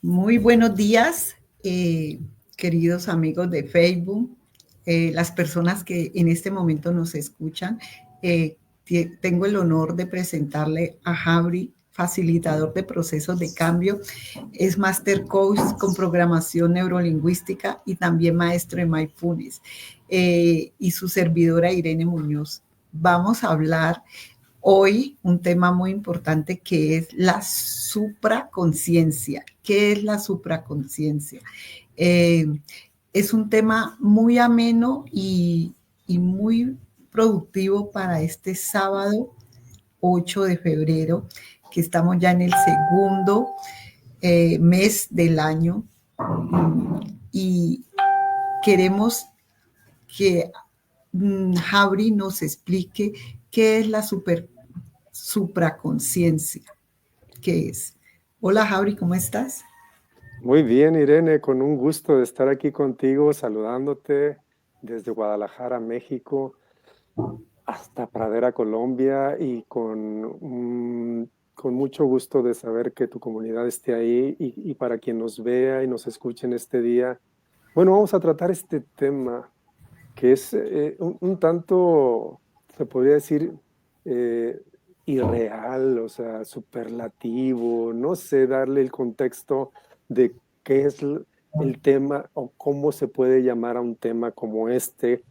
Muy buenos días, queridos amigos de Facebook, las personas que en este momento nos escuchan. Eh, Tengo el honor de presentarle a Jabri, facilitador de procesos de cambio. Es Master Coach con programación neurolingüística y también maestro de Mindfulness. Y su servidora Irene Muñoz. Vamos a hablar hoy un tema muy importante que es la supraconciencia. ¿Qué es la supraconciencia? Eh, es un tema muy ameno y muy productivo para este sábado 8 de febrero, que estamos ya en el segundo mes del año y queremos que Jabri nos explique qué es la supraconciencia. ¿Qué es? Hola Jauri, ¿cómo estás? Muy bien, Irene, con un gusto de estar aquí contigo, saludándote desde Guadalajara, México, hasta Pradera, Colombia, y con mucho gusto de saber que tu comunidad esté ahí y para quien nos vea y nos escuche en este día. Bueno, vamos a tratar este tema que es un tanto, se podría decir, eh, irreal, o sea, superlativo, no sé darle el contexto de qué es el tema o cómo se puede llamar a un tema como este,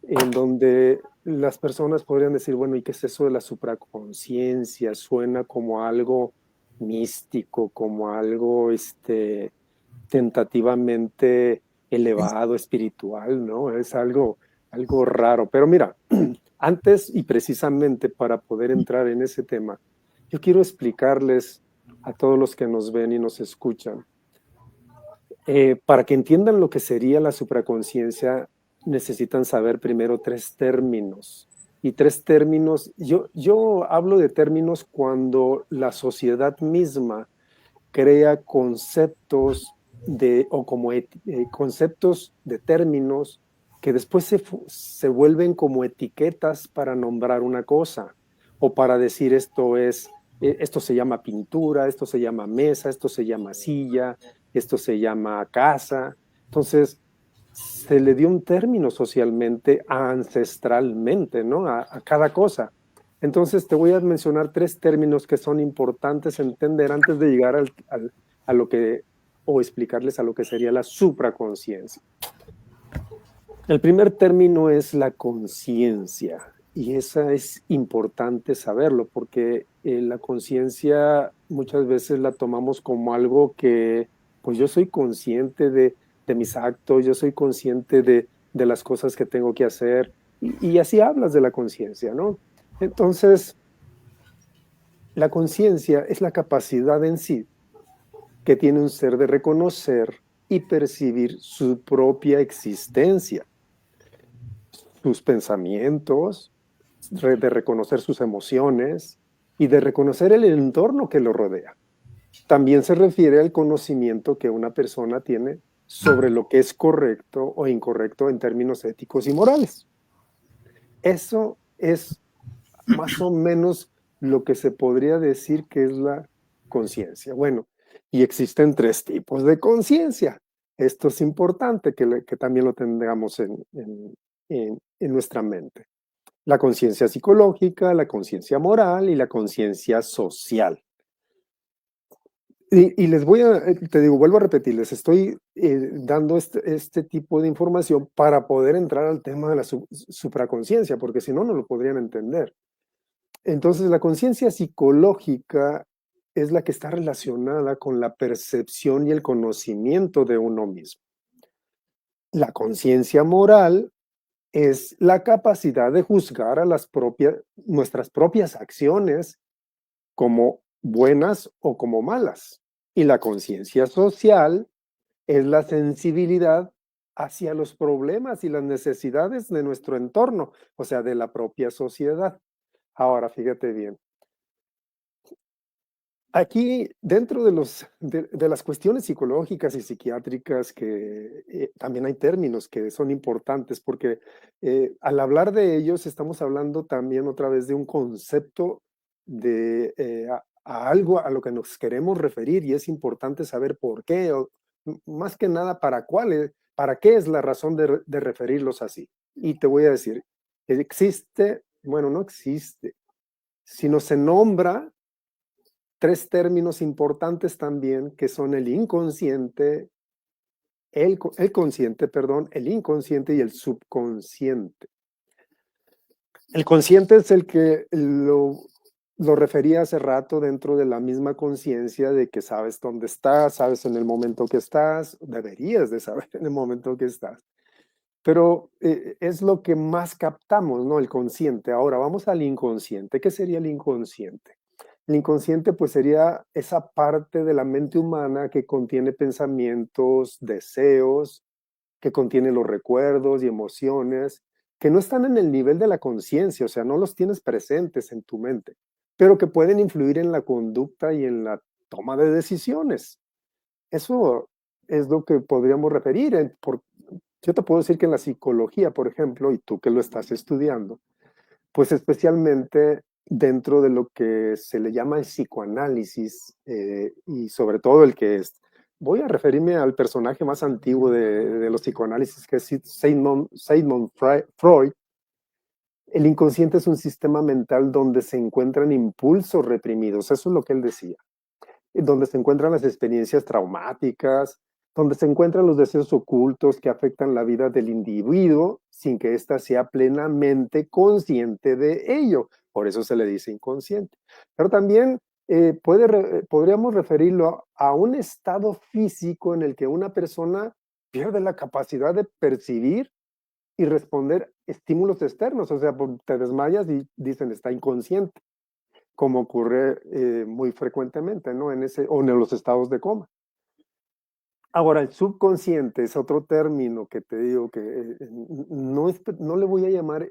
en donde las personas podrían decir, bueno, ¿y qué es eso de la supraconciencia? Suena como algo místico, como algo tentativamente elevado, espiritual, ¿no? Es algo raro. Pero mira, antes y precisamente para poder entrar en ese tema, yo quiero explicarles a todos los que nos ven y nos escuchan, para que entiendan lo que sería la supraconciencia, necesitan saber primero tres términos. Y tres términos, yo hablo de términos cuando la sociedad misma crea conceptos o como conceptos de términos que después se vuelven como etiquetas para nombrar una cosa o para decir esto se llama pintura, esto se llama mesa, esto se llama silla, esto se llama casa. Entonces, se le dio un término socialmente, ancestralmente, ¿no? A cada cosa. Entonces te voy a mencionar tres términos que son importantes entender antes de llegar a lo que, o explicarles a lo que sería la supraconciencia. El primer término es la conciencia, y esa es importante saberlo porque la conciencia muchas veces la tomamos como algo que, pues yo soy consciente de mis actos, yo soy consciente de las cosas que tengo que hacer, y así hablas de la conciencia, ¿no? Entonces, la conciencia es la capacidad en sí que tiene un ser de reconocer y percibir su propia existencia, sus pensamientos, de reconocer sus emociones y de reconocer el entorno que lo rodea. También se refiere al conocimiento que una persona tiene sobre lo que es correcto o incorrecto en términos éticos y morales. Eso es más o menos lo que se podría decir que es la conciencia. Bueno, y existen tres tipos de conciencia. Esto es importante que también lo tengamos en nuestra mente. La conciencia psicológica, la conciencia moral y la conciencia social. Y les te digo, vuelvo a repetir, les estoy dando este tipo de información para poder entrar al tema de la supraconciencia, porque si no, no lo podrían entender. Entonces, la conciencia psicológica es la que está relacionada con la percepción y el conocimiento de uno mismo. La conciencia moral es la capacidad de juzgar a nuestras propias acciones como buenas o como malas. Y la conciencia social es la sensibilidad hacia los problemas y las necesidades de nuestro entorno, o sea, de la propia sociedad. Ahora, fíjate bien. Aquí, dentro de las cuestiones psicológicas y psiquiátricas, que también hay términos que son importantes, porque al hablar de ellos estamos hablando también otra vez de un concepto a algo a lo que nos queremos referir y es importante saber por qué, o más que nada para qué es la razón de referirlos así. Y te voy a decir, existe, bueno, no existe, sino se nombra tres términos importantes también, que son el inconsciente, el consciente, perdón, el inconsciente y el subconsciente. El consciente es el que lo refería hace rato dentro de la misma conciencia de que sabes dónde estás, sabes en el momento que estás, deberías de saber en el momento que estás. Pero es lo que más captamos, ¿no? El consciente. Ahora vamos al inconsciente. ¿Qué sería el inconsciente? El inconsciente pues sería esa parte de la mente humana que contiene pensamientos, deseos, que contiene los recuerdos y emociones, que no están en el nivel de la conciencia, o sea, no los tienes presentes en tu mente, pero que pueden influir en la conducta y en la toma de decisiones. Eso es lo que podríamos referir. Yo te puedo decir que en la psicología, por ejemplo, y tú que lo estás estudiando, pues especialmente dentro de lo que se le llama el psicoanálisis y sobre todo el que es, voy a referirme al personaje más antiguo de los psicoanálisis, que es Sigmund Freud. El inconsciente es un sistema mental donde se encuentran impulsos reprimidos, eso es lo que él decía, donde se encuentran las experiencias traumáticas, donde se encuentran los deseos ocultos que afectan la vida del individuo sin que ésta sea plenamente consciente de ello. Por eso se le dice inconsciente. Pero también podríamos referirlo a un estado físico en el que una persona pierde la capacidad de percibir y responder estímulos externos. O sea, te desmayas y dicen está inconsciente, como ocurre muy frecuentemente, ¿no? O en los estados de coma. Ahora, el subconsciente es otro término que te digo que no le voy a llamar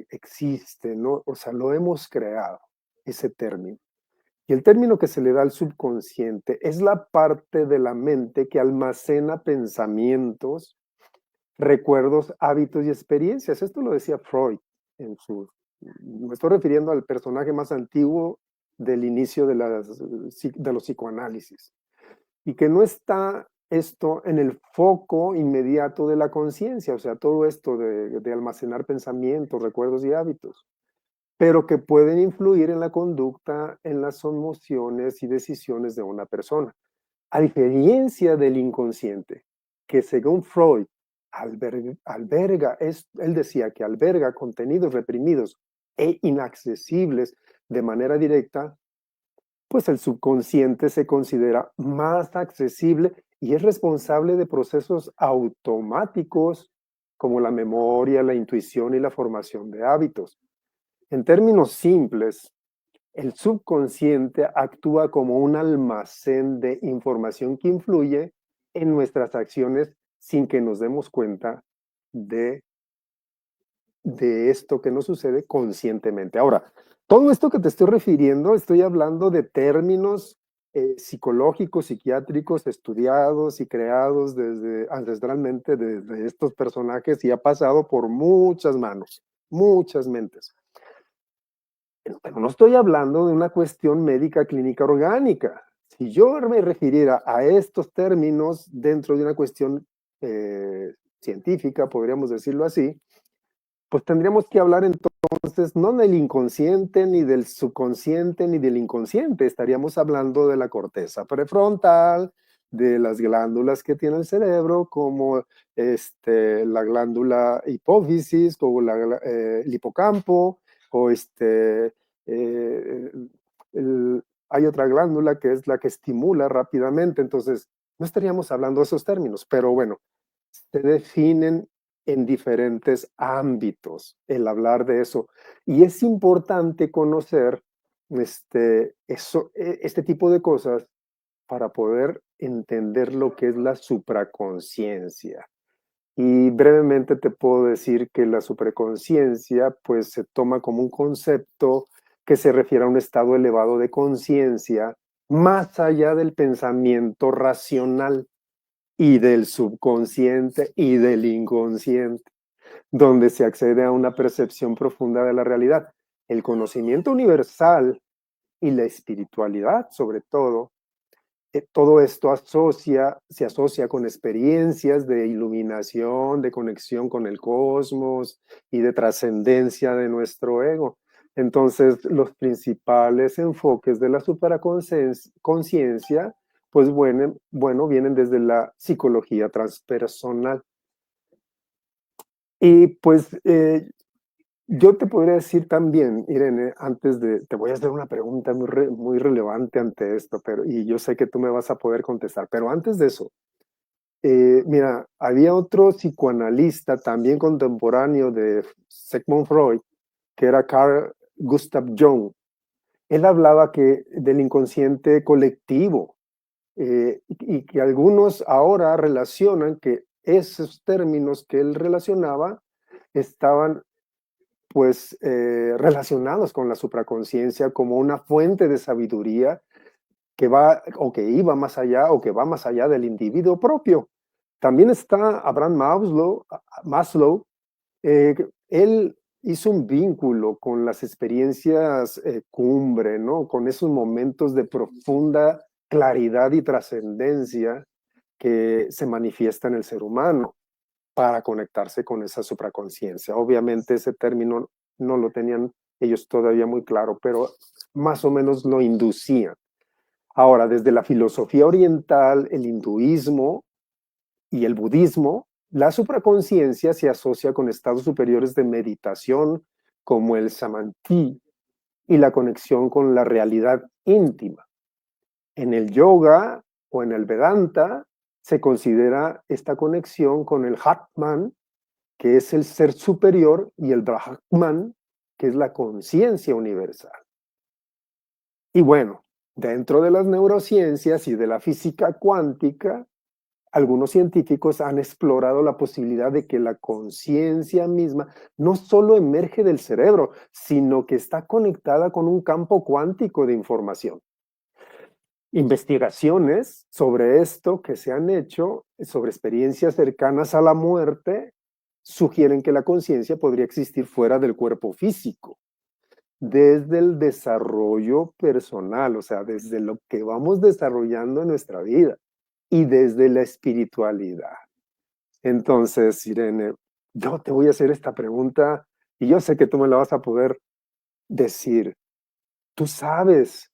existe, ¿no? O sea, lo hemos creado, ese término. Y el término que se le da al subconsciente es la parte de la mente que almacena pensamientos, recuerdos, hábitos y experiencias. Esto lo decía Freud me estoy refiriendo al personaje más antiguo del inicio de los psicoanálisis. Y que no está esto en el foco inmediato de la conciencia, o sea, todo esto de almacenar pensamientos, recuerdos y hábitos, pero que pueden influir en la conducta, en las emociones y decisiones de una persona. A diferencia del inconsciente, que según Freud él decía que alberga contenidos reprimidos e inaccesibles de manera directa, pues el subconsciente se considera más accesible y es responsable de procesos automáticos como la memoria, la intuición y la formación de hábitos. En términos simples, el subconsciente actúa como un almacén de información que influye en nuestras acciones sin que nos demos cuenta de, de esto que nos sucede conscientemente. Ahora, todo esto que te estoy refiriendo, estoy hablando de términos psicológicos, psiquiátricos, estudiados y creados ancestralmente desde estos personajes y ha pasado por muchas manos, muchas mentes. Pero no estoy hablando de una cuestión médica clínica orgánica. Si yo me refiriera a estos términos dentro de una cuestión científica, podríamos decirlo así, pues tendríamos que hablar entonces no del inconsciente, ni del subconsciente, ni del inconsciente. Estaríamos hablando de la corteza prefrontal, de las glándulas que tiene el cerebro, como la glándula hipófisis, como el hipocampo, o hay otra glándula que es la que estimula rápidamente. Entonces, no estaríamos hablando de esos términos, pero bueno, se definen en diferentes ámbitos el hablar de eso. Y es importante conocer este tipo de cosas para poder entender lo que es la supraconciencia. Y brevemente te puedo decir que la supraconciencia pues se toma como un concepto que se refiere a un estado elevado de conciencia más allá del pensamiento racional y del subconsciente y del inconsciente, donde se accede a una percepción profunda de la realidad. el conocimiento universal y la espiritualidad, sobre todo esto se asocia con experiencias de iluminación, de conexión con el cosmos y de trascendencia de nuestro ego. Entonces, los principales enfoques de la supraconciencia, pues bueno, vienen desde la psicología transpersonal. Y pues yo te podría decir también, Irene, te voy a hacer una pregunta muy relevante ante esto, y yo sé que tú me vas a poder contestar, pero antes de eso, mira, había otro psicoanalista también contemporáneo de Sigmund Freud, que era Carl Gustav Jung. Él hablaba del inconsciente colectivo, y que algunos ahora relacionan que esos términos que él relacionaba estaban pues relacionados con la supraconciencia como una fuente de sabiduría que va o que iba más allá o que va más allá del individuo propio. También está Abraham Maslow. Él hizo un vínculo con las experiencias cumbre, ¿no? Con esos momentos de profunda claridad y trascendencia que se manifiesta en el ser humano para conectarse con esa supraconciencia. Obviamente ese término no lo tenían ellos todavía muy claro, pero más o menos lo inducían. Ahora, desde la filosofía oriental, el hinduismo y el budismo, la supraconciencia se asocia con estados superiores de meditación como el samadhi y la conexión con la realidad íntima. En el yoga o en el Vedanta se considera esta conexión con el Atman, que es el ser superior, y el Brahman, que es la conciencia universal. Y bueno, dentro de las neurociencias y de la física cuántica, algunos científicos han explorado la posibilidad de que la conciencia misma no solo emerge del cerebro, sino que está conectada con un campo cuántico de información. Investigaciones sobre esto que se han hecho, sobre experiencias cercanas a la muerte, sugieren que la conciencia podría existir fuera del cuerpo físico, desde el desarrollo personal, o sea, desde lo que vamos desarrollando en nuestra vida y desde la espiritualidad. Entonces, Irene, yo te voy a hacer esta pregunta y yo sé que tú me la vas a poder decir. ¿Tú sabes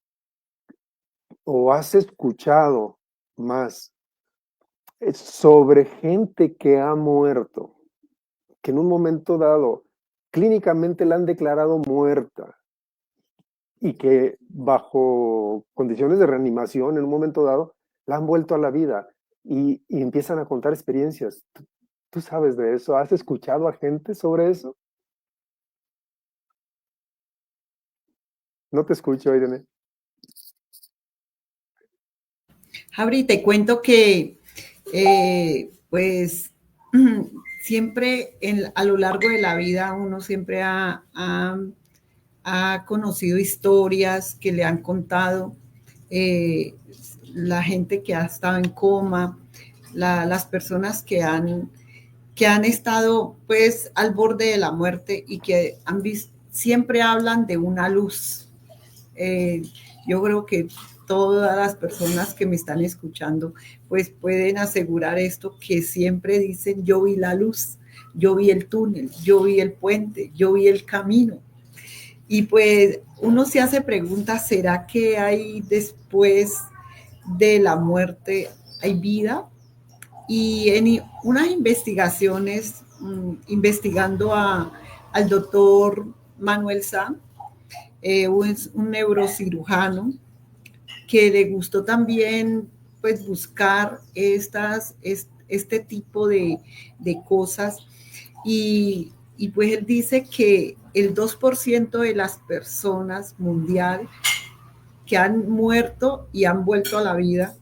o has escuchado más sobre gente que ha muerto, que en un momento dado clínicamente la han declarado muerta y que bajo condiciones de reanimación en un momento dado la han vuelto a la vida y empiezan a contar experiencias? ¿Tú sabes de eso? ¿Has escuchado a gente sobre eso? No te escucho, Irene. Jabri, te cuento que pues siempre a lo largo de la vida uno siempre ha conocido historias que le han contado la gente que ha estado en coma, las personas que han estado pues al borde de la muerte y que han visto, siempre hablan de una luz. Yo creo que todas las personas que me están escuchando pues pueden asegurar esto, que siempre dicen yo vi la luz, yo vi el túnel, yo vi el puente, yo vi el camino. Y pues uno se hace preguntas, ¿será que hay después de la muerte, hay vida? Y en unas investigaciones, investigando al doctor Manuel Sanz, un neurocirujano, que le gustó también pues buscar este tipo de cosas y pues él dice que el 2% de las personas mundial que han muerto y han vuelto a la vida,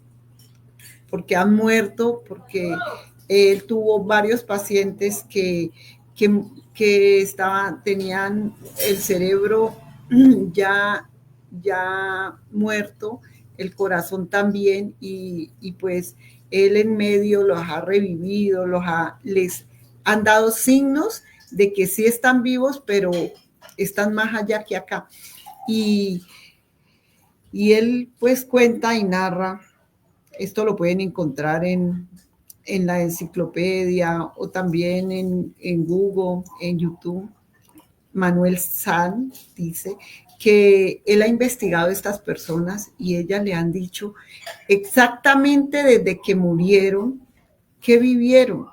porque han muerto, porque él tuvo varios pacientes que tenían el cerebro ya, ya muerto, el corazón también, y pues él en medio los ha revivido, les han dado signos de que sí están vivos, pero están más allá que acá. Y, y él pues cuenta y narra, esto lo pueden encontrar en la enciclopedia o también en Google, en YouTube. Manuel San dice que él ha investigado a estas personas y ellas le han dicho exactamente desde que murieron, qué vivieron,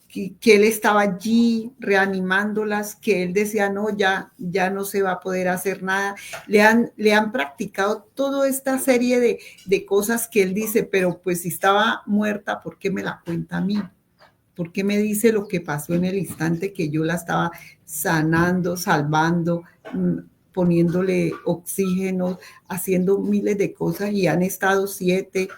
que él estaba allí reanimándolas, que él decía, no, ya no se va a poder hacer nada. Le han practicado toda esta serie de cosas que él dice, pero pues si estaba muerta, ¿por qué me la cuenta a mí? ¿Por qué me dice lo que pasó en el instante que yo la estaba sanando, salvando, poniéndole oxígeno, haciendo miles de cosas y han estado 7,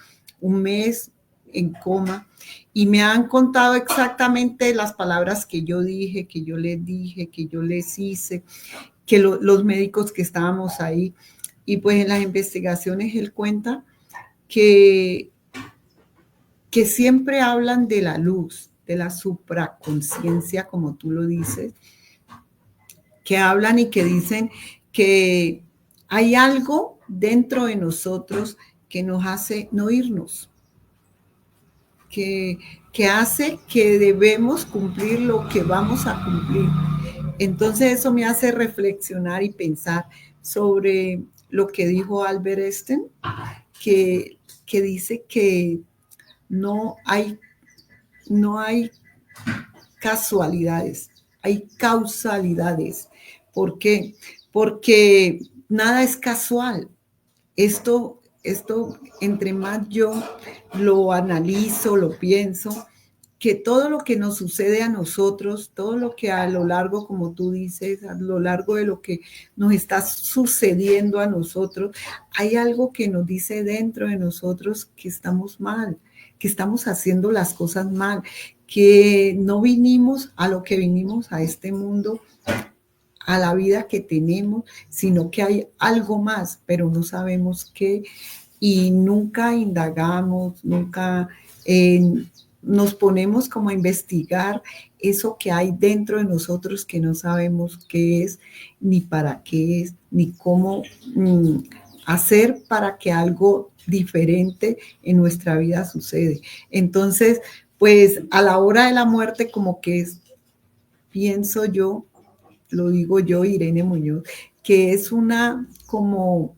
un mes en coma y me han contado exactamente las palabras que yo dije, que yo les dije, que yo les hice, que los médicos que estábamos ahí y pues en las investigaciones él cuenta que siempre hablan de la luz, de la supraconciencia, como tú lo dices, que hablan y que dicen que hay algo dentro de nosotros que nos hace no irnos, que hace que debemos cumplir lo que vamos a cumplir. Entonces eso me hace reflexionar y pensar sobre lo que dijo Albert Einstein, que dice que no hay, no hay casualidades, hay causalidades. ¿Por qué? Porque nada es casual. Esto, entre más yo lo analizo, lo pienso, que todo lo que nos sucede a nosotros, todo lo que a lo largo, como tú dices, a lo largo de lo que nos está sucediendo a nosotros, hay algo que nos dice dentro de nosotros que estamos mal, que estamos haciendo las cosas mal, que no vinimos a lo que vinimos a este mundo, a la vida que tenemos, sino que hay algo más, pero no sabemos qué y nunca indagamos, nunca nos ponemos como a investigar eso que hay dentro de nosotros que no sabemos qué es, ni para qué es, ni cómo hacer para que algo diferente en nuestra vida sucede. Entonces, pues a la hora de la muerte como que es, pienso yo, lo digo yo, Irene Muñoz, que es una como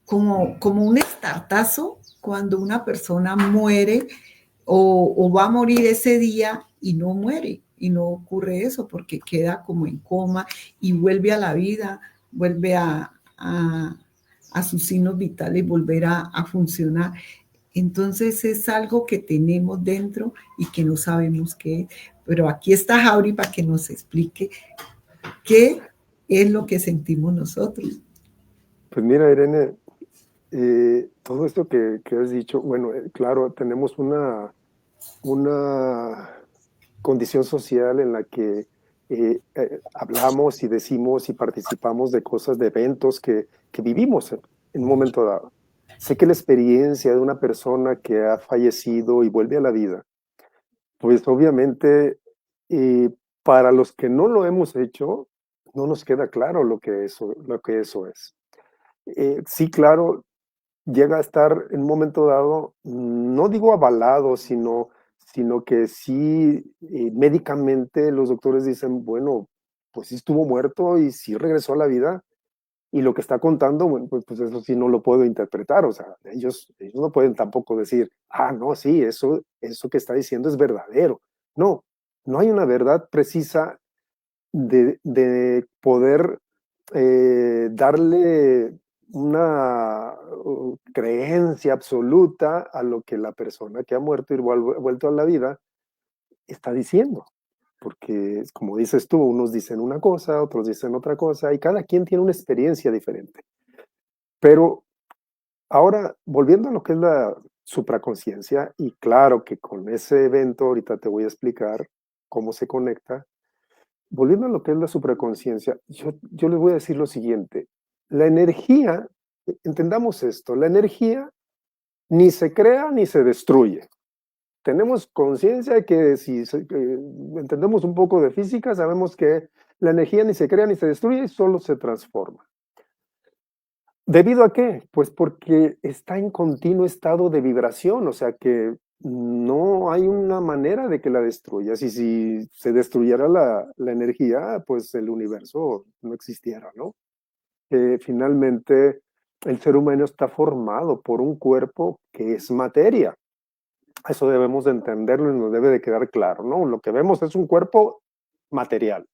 un estartazo cuando una persona muere o va a morir ese día y no muere. Y no ocurre eso porque queda como en coma y vuelve a la vida, vuelve a sus signos vitales, volver a funcionar. Entonces es algo que tenemos dentro y que no sabemos qué es. Pero aquí está Jauri para que nos explique qué es lo que sentimos nosotros. Pues mira, Irene, todo esto que has dicho, bueno, claro, tenemos una condición social en la que hablamos y decimos y participamos de cosas, de eventos que vivimos en un momento dado. Sé que la experiencia de una persona que ha fallecido y vuelve a la vida, pues obviamente para los que no lo hemos hecho, no nos queda claro lo que eso es. Sí, claro, llega a estar en un momento dado, no digo avalado, sino que sí, médicamente los doctores dicen, bueno, pues sí estuvo muerto y sí regresó a la vida, y lo que está contando, bueno, pues eso sí no lo puedo interpretar, o sea, ellos no pueden tampoco decir, ah, no, sí, eso que está diciendo es verdadero. No, no hay una verdad precisa de poder darle una creencia absoluta a lo que la persona que ha muerto y vuelto a la vida está diciendo. Porque, como dices tú, unos dicen una cosa, otros dicen otra cosa, y cada quien tiene una experiencia diferente. Pero ahora, volviendo a lo que es la supraconciencia, y claro que con ese evento ahorita te voy a explicar cómo se conecta. Volviendo a lo que es la supraconciencia, yo les voy a decir lo siguiente. La energía, entendamos esto, la energía ni se crea ni se destruye. Tenemos conciencia que si entendemos un poco de física, sabemos que La energía ni se crea ni se destruye, solo se transforma. ¿Debido a qué? Pues porque está en continuo estado de vibración, o sea que no hay una manera de que la destruyas. Y si se destruyera la energía, pues el universo no existiera, ¿no? Finalmente, el ser humano está formado por un cuerpo que es materia. Eso debemos de entenderlo y nos debe de quedar claro, ¿no? Lo que vemos es un cuerpo material,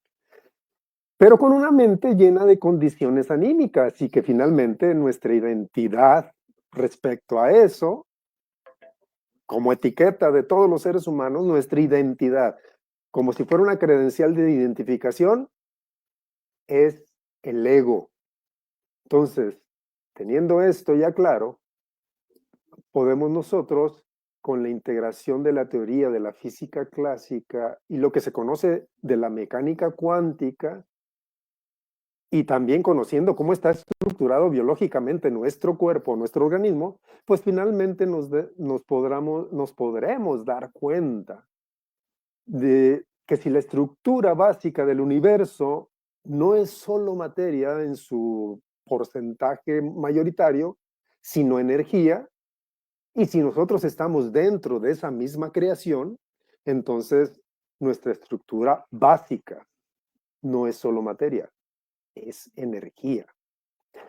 pero con una mente llena de condiciones anímicas y que finalmente nuestra identidad respecto a eso, como etiqueta de todos los seres humanos, nuestra identidad, como si fuera una credencial de identificación, es el ego. Entonces, teniendo esto ya claro, podemos nosotros, con la integración de la teoría de la física clásica y lo que se conoce de la mecánica cuántica, y también conociendo cómo está estructurado biológicamente nuestro cuerpo, nuestro organismo, pues finalmente nos podremos dar cuenta de que si la estructura básica del universo no es solo materia en su porcentaje mayoritario, sino energía, y si nosotros estamos dentro de esa misma creación, entonces nuestra estructura básica no es solo materia, es energía.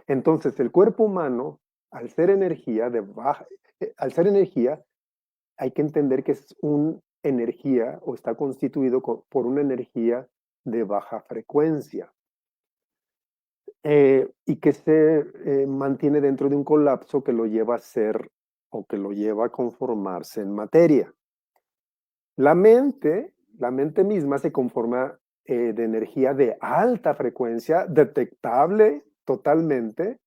Entonces, el cuerpo humano, al ser energía hay que entender que es una energía o está constituido por una energía de baja frecuencia y que se mantiene dentro de un colapso que lo lleva a ser o que lo lleva a conformarse en materia. La mente misma se conforma de energía de alta frecuencia, detectable totalmente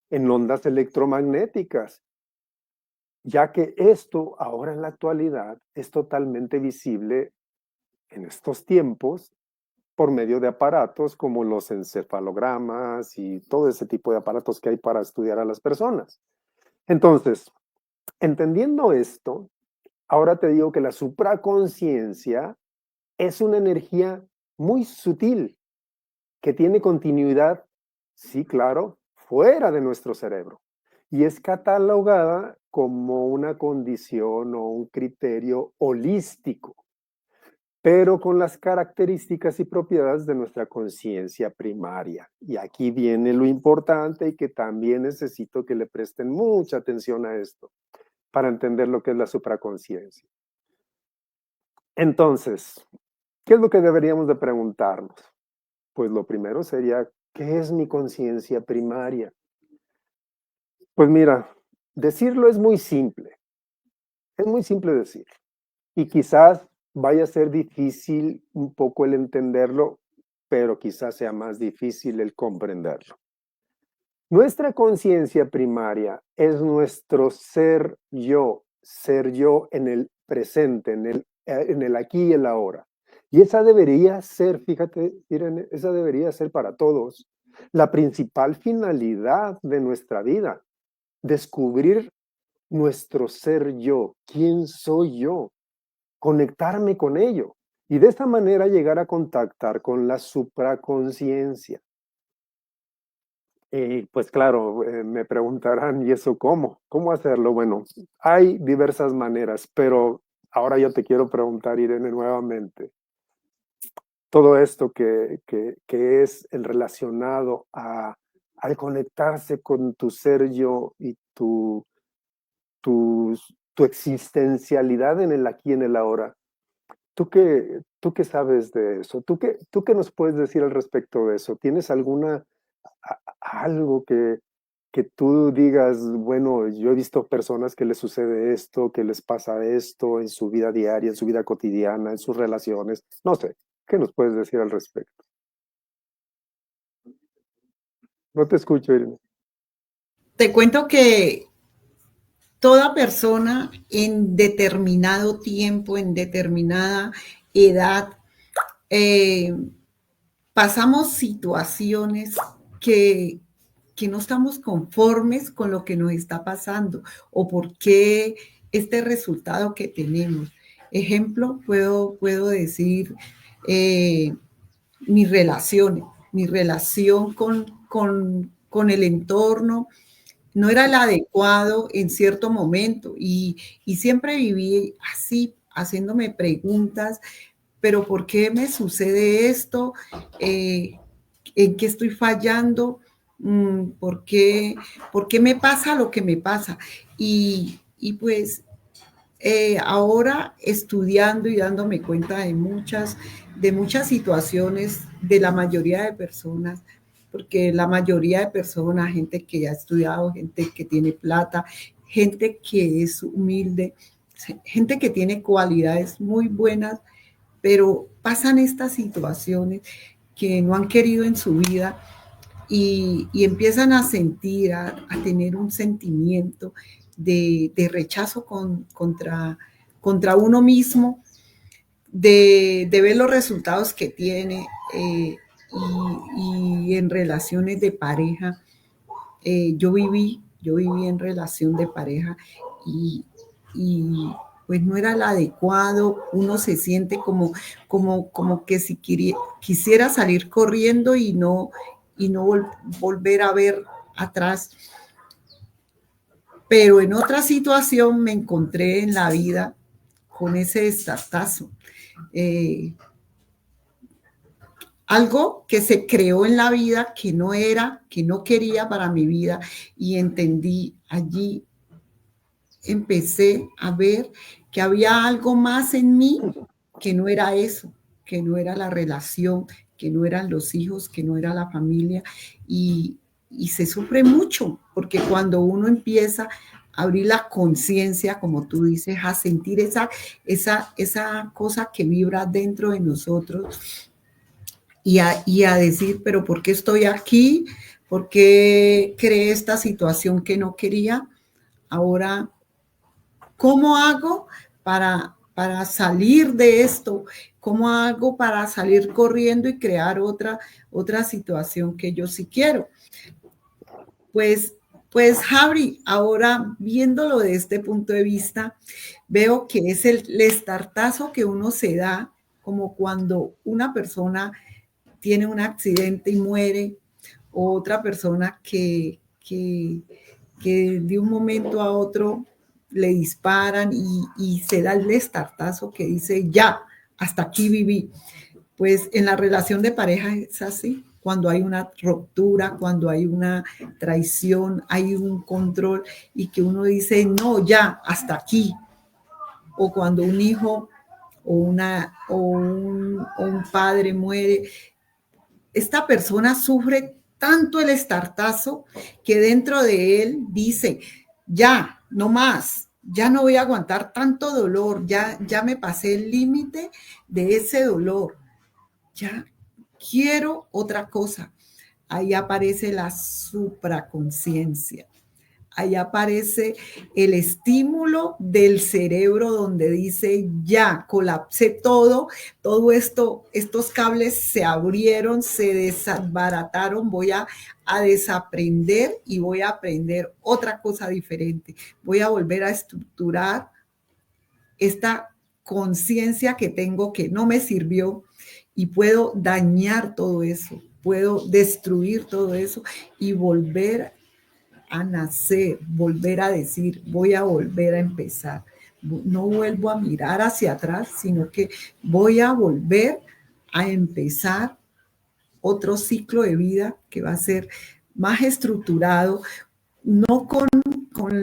en ondas electromagnéticas, ya que esto ahora en la actualidad es totalmente visible en estos tiempos por medio de aparatos como los encefalogramas y todo ese tipo de aparatos que hay para estudiar a las personas. Entonces, entendiendo esto, ahora te digo que la supraconciencia es una energía muy sutil que tiene continuidad, sí, claro, fuera de nuestro cerebro y es catalogada como una condición o un criterio holístico, pero con las características y propiedades de nuestra conciencia primaria. Y aquí viene lo importante y que también necesito que le presten mucha atención a esto para entender lo que es la supraconciencia. Entonces, ¿qué es lo que deberíamos de preguntarnos? Pues lo primero sería, ¿qué es mi conciencia primaria? Pues mira, decirlo es muy simple decirlo. Y quizás vaya a ser difícil un poco el entenderlo, pero quizás sea más difícil el comprenderlo. Nuestra conciencia primaria es nuestro ser yo en el presente, en el aquí y el ahora. Y esa debería ser, fíjate, Irene, esa debería ser para todos la principal finalidad de nuestra vida, descubrir nuestro ser yo, quién soy yo, conectarme con ello y de esta manera llegar a contactar con la supraconciencia. Y pues claro, me preguntarán, ¿y eso cómo? ¿Cómo hacerlo? Bueno, hay diversas maneras, pero ahora yo te quiero preguntar, Irene, nuevamente. Todo esto que es el relacionado al conectarse con tu ser yo y tu, tu existencialidad en el aquí y en el ahora. ¿Tú qué sabes de eso? ¿Tú qué nos puedes decir al respecto de eso? ¿Tienes algo que tú digas, bueno, yo he visto personas que les sucede esto, que les pasa esto en su vida diaria, en su vida cotidiana, en sus relaciones? No sé, ¿qué nos puedes decir al respecto? No te escucho, Irene. Te cuento que toda persona en determinado tiempo, en determinada edad, eh, pasamos situaciones que, que no estamos conformes con lo que nos está pasando o por qué este resultado que tenemos. Ejemplo, puedo decir, eh, mis relaciones, mi relación con el entorno no era el adecuado en cierto momento y siempre viví así, haciéndome preguntas, pero ¿por qué me sucede esto? ¿En qué estoy fallando? ¿Por qué me pasa lo que me pasa? Y pues ahora estudiando y dándome cuenta de muchas situaciones de la mayoría de personas, porque la mayoría de personas, gente que ha estudiado, gente que tiene plata, gente que es humilde, gente que tiene cualidades muy buenas, pero pasan estas situaciones que no han querido en su vida y empiezan a sentir, a tener un sentimiento de rechazo contra uno mismo, de ver los resultados que tiene y en relaciones de pareja. Yo viví en relación de pareja y pues no era el adecuado, uno se siente como que si quisiera salir corriendo y no volver a ver atrás. Pero en otra situación me encontré en la vida con ese estartazo. Eh, Algo que se creó en la vida que no era, que no quería para mi vida y entendí allí, empecé a ver que había algo más en mí que no era eso, que no era la relación, que no eran los hijos, que no era la familia y se sufre mucho porque cuando uno empieza a abrir la conciencia, como tú dices, a sentir esa cosa que vibra dentro de nosotros y a decir, pero ¿por qué estoy aquí? ¿Por qué creé esta situación que no quería? Ahora, ¿cómo hago para salir de esto? ¿Cómo hago para salir corriendo y crear otra situación que yo sí quiero? Pues, pues Javi, ahora viéndolo de este punto de vista, veo que es el estartazo que uno se da, como cuando una persona tiene un accidente y muere, o otra persona que de un momento a otro le disparan y se da el estartazo que dice, ya, hasta aquí viví. Pues en la relación de pareja es así, cuando hay una ruptura, cuando hay una traición, hay un control y que uno dice, no, ya, hasta aquí. O cuando un hijo o un padre muere, esta persona sufre tanto el estartazo que dentro de él dice, ya, no más, ya no voy a aguantar tanto dolor, ya me pasé el límite de ese dolor, ya quiero otra cosa. Ahí aparece la supraconciencia. Ahí aparece el estímulo del cerebro donde dice, ya, colapsé todo esto, estos cables se abrieron, se desbarataron, voy a desaprender y voy a aprender otra cosa diferente. Voy a volver a estructurar esta conciencia que tengo que no me sirvió y puedo dañar todo eso, puedo destruir todo eso y volver a nacer, volver a decir, voy a volver a empezar. No vuelvo a mirar hacia atrás, sino que voy a volver a empezar otro ciclo de vida que va a ser más estructurado, no con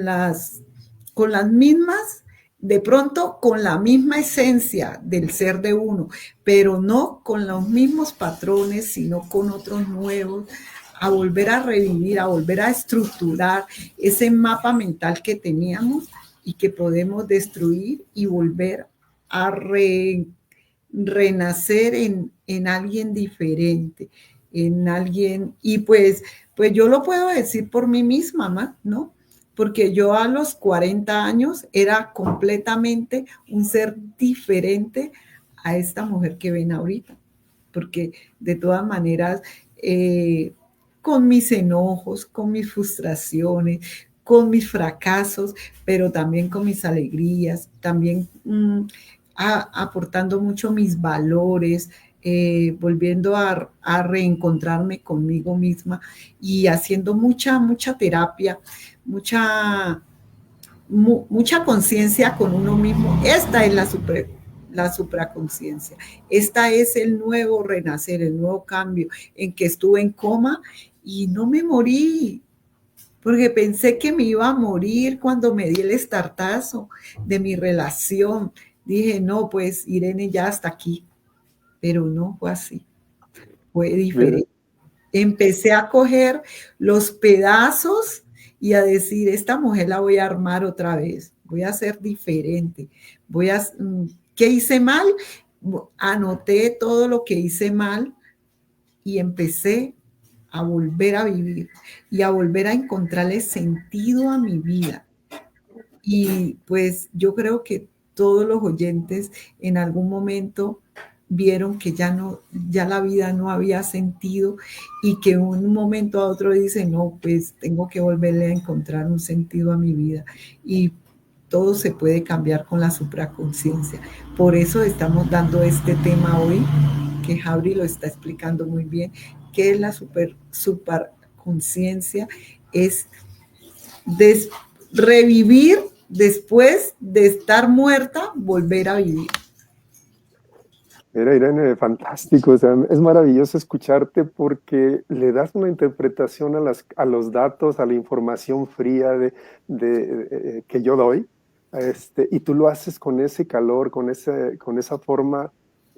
las mismas, de pronto con la misma esencia del ser de uno, pero no con los mismos patrones, sino con otros nuevos, a volver a revivir, a volver a estructurar ese mapa mental que teníamos y que podemos destruir y volver a renacer en alguien diferente, en alguien, y pues yo lo puedo decir por mí misma, ¿no? Porque yo a los 40 años era completamente un ser diferente a esta mujer que ven ahorita, porque de todas maneras, con mis enojos, con mis frustraciones, con mis fracasos, pero también con mis alegrías, también aportando mucho mis valores, volviendo a reencontrarme conmigo misma y haciendo mucha terapia, mucha conciencia con uno mismo. Esta es la supraconciencia. Esta es el nuevo renacer, el nuevo cambio en que estuve en coma y no me morí, porque pensé que me iba a morir cuando me di el estartazo de mi relación. Dije, no, pues Irene, ya hasta aquí. Pero no fue así, fue Mira, diferente. Empecé a coger los pedazos y a decir, esta mujer la voy a armar otra vez, voy a ser diferente, ¿qué hice mal? Anoté todo lo que hice mal y empecé a volver a vivir y a volver a encontrarle sentido a mi vida. Y pues yo creo que todos los oyentes en algún momento vieron que ya la vida no había sentido y que un momento a otro dicen, no, pues tengo que volverle a encontrar un sentido a mi vida. Y todo se puede cambiar con la supraconciencia. Por eso estamos dando este tema hoy, que Jauri lo está explicando muy bien, que es la supraconciencia, es revivir después de estar muerta, volver a vivir. mira, Irene, fantástico. O sea, es maravilloso escucharte porque le das una interpretación a los datos, a la información fría que yo doy, y tú lo haces con ese calor, con esa forma,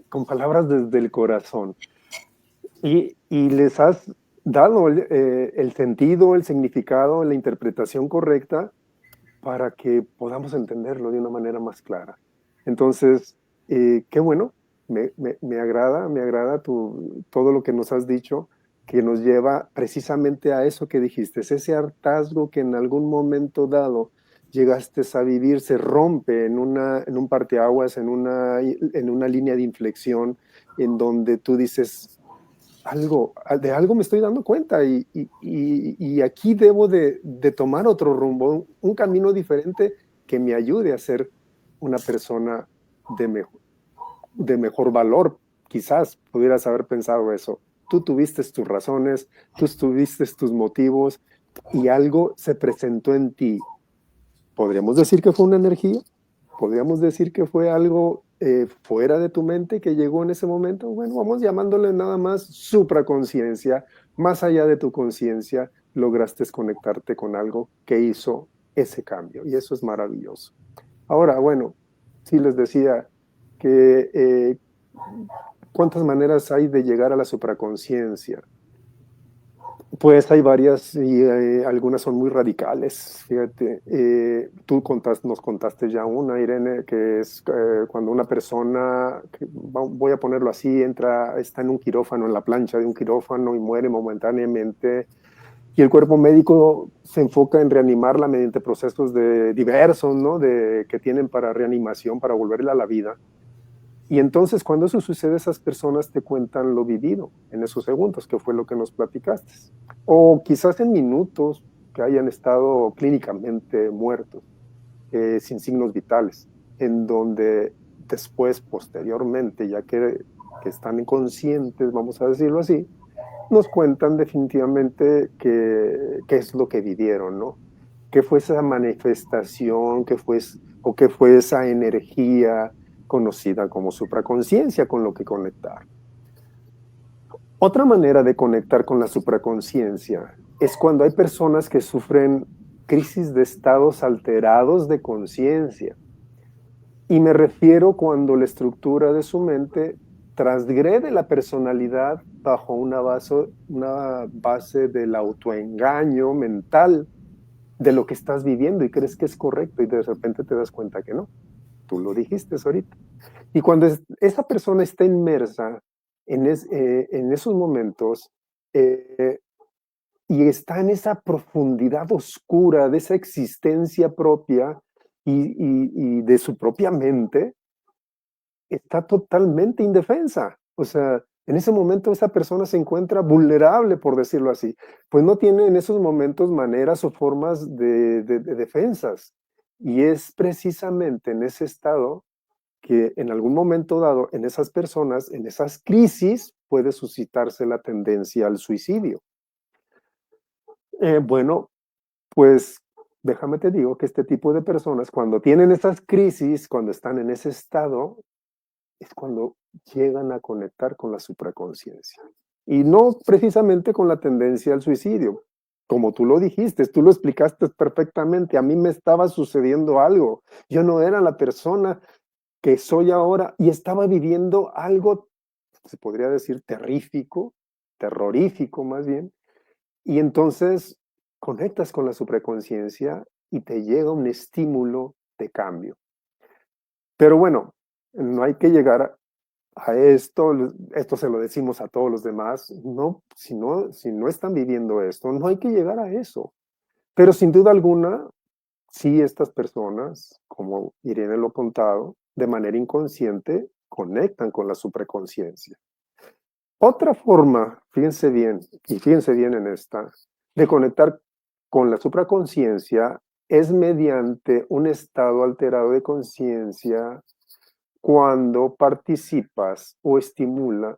con palabras desde el corazón. Y les has dado el sentido, el significado, la interpretación correcta para que podamos entenderlo de una manera más clara. Entonces, qué bueno, me agrada todo lo que nos has dicho, que nos lleva precisamente a eso que dijiste, ese hartazgo que en algún momento dado llegaste a vivir, se rompe en un parteaguas, en una línea de inflexión, en donde tú dices, de algo me estoy dando cuenta y aquí debo de tomar otro rumbo, un camino diferente que me ayude a ser una persona de mejor valor. Quizás pudieras haber pensado eso. Tú tuviste tus razones, tú tuviste tus motivos y algo se presentó en ti. ¿Podríamos decir que fue una energía? ¿Podríamos decir que fue algo fuera de tu mente que llegó en ese momento? Bueno, vamos llamándole nada más supraconciencia. Más allá de tu conciencia, lograste conectarte con algo que hizo ese cambio y eso es maravilloso. Ahora, bueno, sí les decía que ¿cuántas maneras hay de llegar a la supraconciencia? Pues hay varias y algunas son muy radicales. Fíjate, nos contaste ya una, Irene, que es cuando una persona, voy a ponerlo así, está en un quirófano, en la plancha de un quirófano y muere momentáneamente. Y el cuerpo médico se enfoca en reanimarla mediante procesos diversos, ¿no? Que tienen para reanimación, para volverla a la vida. Y entonces cuando eso sucede, esas personas te cuentan lo vivido en esos segundos, que fue lo que nos platicaste. O quizás en minutos que hayan estado clínicamente muertos, sin signos vitales, en donde después, posteriormente, ya que están inconscientes, vamos a decirlo así, nos cuentan definitivamente qué es lo que vivieron, ¿no? ¿Qué fue esa manifestación? ¿Qué fue esa energía conocida como supraconciencia con lo que conectar? Otra manera de conectar con la supraconciencia es cuando hay personas que sufren crisis de estados alterados de conciencia. Y me refiero cuando la estructura de su mente transgrede la personalidad bajo una base del autoengaño mental de lo que estás viviendo y crees que es correcto y de repente te das cuenta que no. Tú lo dijiste ahorita. Y cuando esa persona está inmersa en esos momentos y está en esa profundidad oscura de esa existencia propia y de su propia mente, está totalmente indefensa. O sea, en ese momento esa persona se encuentra vulnerable, por decirlo así. Pues no tiene en esos momentos maneras o formas de defensas. Y es precisamente en ese estado que en algún momento dado, en esas personas, en esas crisis, puede suscitarse la tendencia al suicidio. Bueno, pues déjame te digo que este tipo de personas, cuando tienen esas crisis, cuando están en ese estado, es cuando llegan a conectar con la supraconciencia. Y no precisamente con la tendencia al suicidio. Como tú lo dijiste, tú lo explicaste perfectamente. A mí me estaba sucediendo algo. Yo no era la persona que soy ahora y estaba viviendo algo, se podría decir, terrífico, terrorífico más bien. Y entonces conectas con la supraconciencia y te llega un estímulo de cambio. Pero bueno, no hay que llegar a esto se lo decimos a todos los demás, no, si no están viviendo esto, no hay que llegar a eso. Pero sin duda alguna, sí estas personas, como Irene lo ha contado, de manera inconsciente, conectan con la supraconciencia. Otra forma, fíjense bien, y fíjense bien en esta, de conectar con la supraconciencia es mediante un estado alterado de conciencia cuando participas o estimulas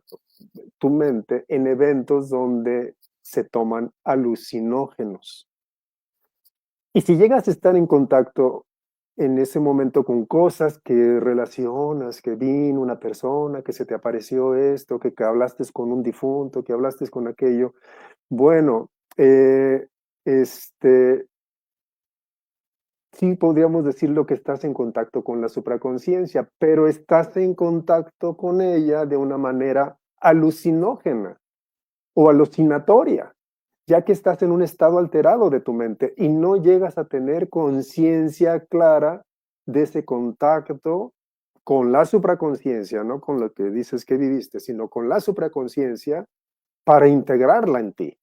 tu mente en eventos donde se toman alucinógenos. Y si llegas a estar en contacto en ese momento con cosas que relacionas, que vino una persona, que se te apareció esto, que hablaste con un difunto, que hablaste con aquello, bueno, este, sí podríamos decirlo que estás en contacto con la supraconciencia, pero estás en contacto con ella de una manera alucinógena o alucinatoria, ya que estás en un estado alterado de tu mente y no llegas a tener conciencia clara de ese contacto con la supraconciencia, no con lo que dices que viviste, sino con la supraconciencia para integrarla en ti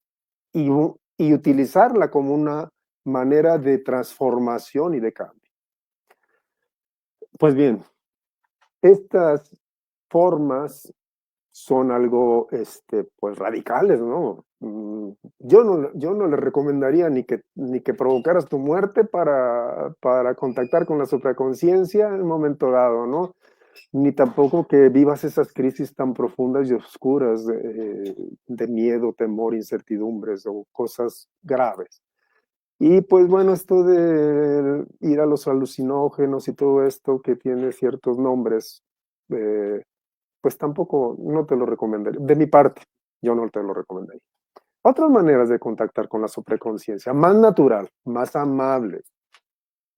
y utilizarla como una manera de transformación y de cambio. Pues bien, estas formas son algo, pues radicales, ¿no? Yo no le recomendaría ni que provocaras tu muerte para contactar con la supraconciencia en un momento dado, ¿no? Ni tampoco que vivas esas crisis tan profundas y oscuras de miedo, temor, incertidumbres o cosas graves. Y pues bueno, esto de ir a los alucinógenos y todo esto que tiene ciertos nombres, pues tampoco, no te lo recomendaría. De mi parte, yo no te lo recomendaría. Otras maneras de contactar con la supraconciencia, más natural, más amable,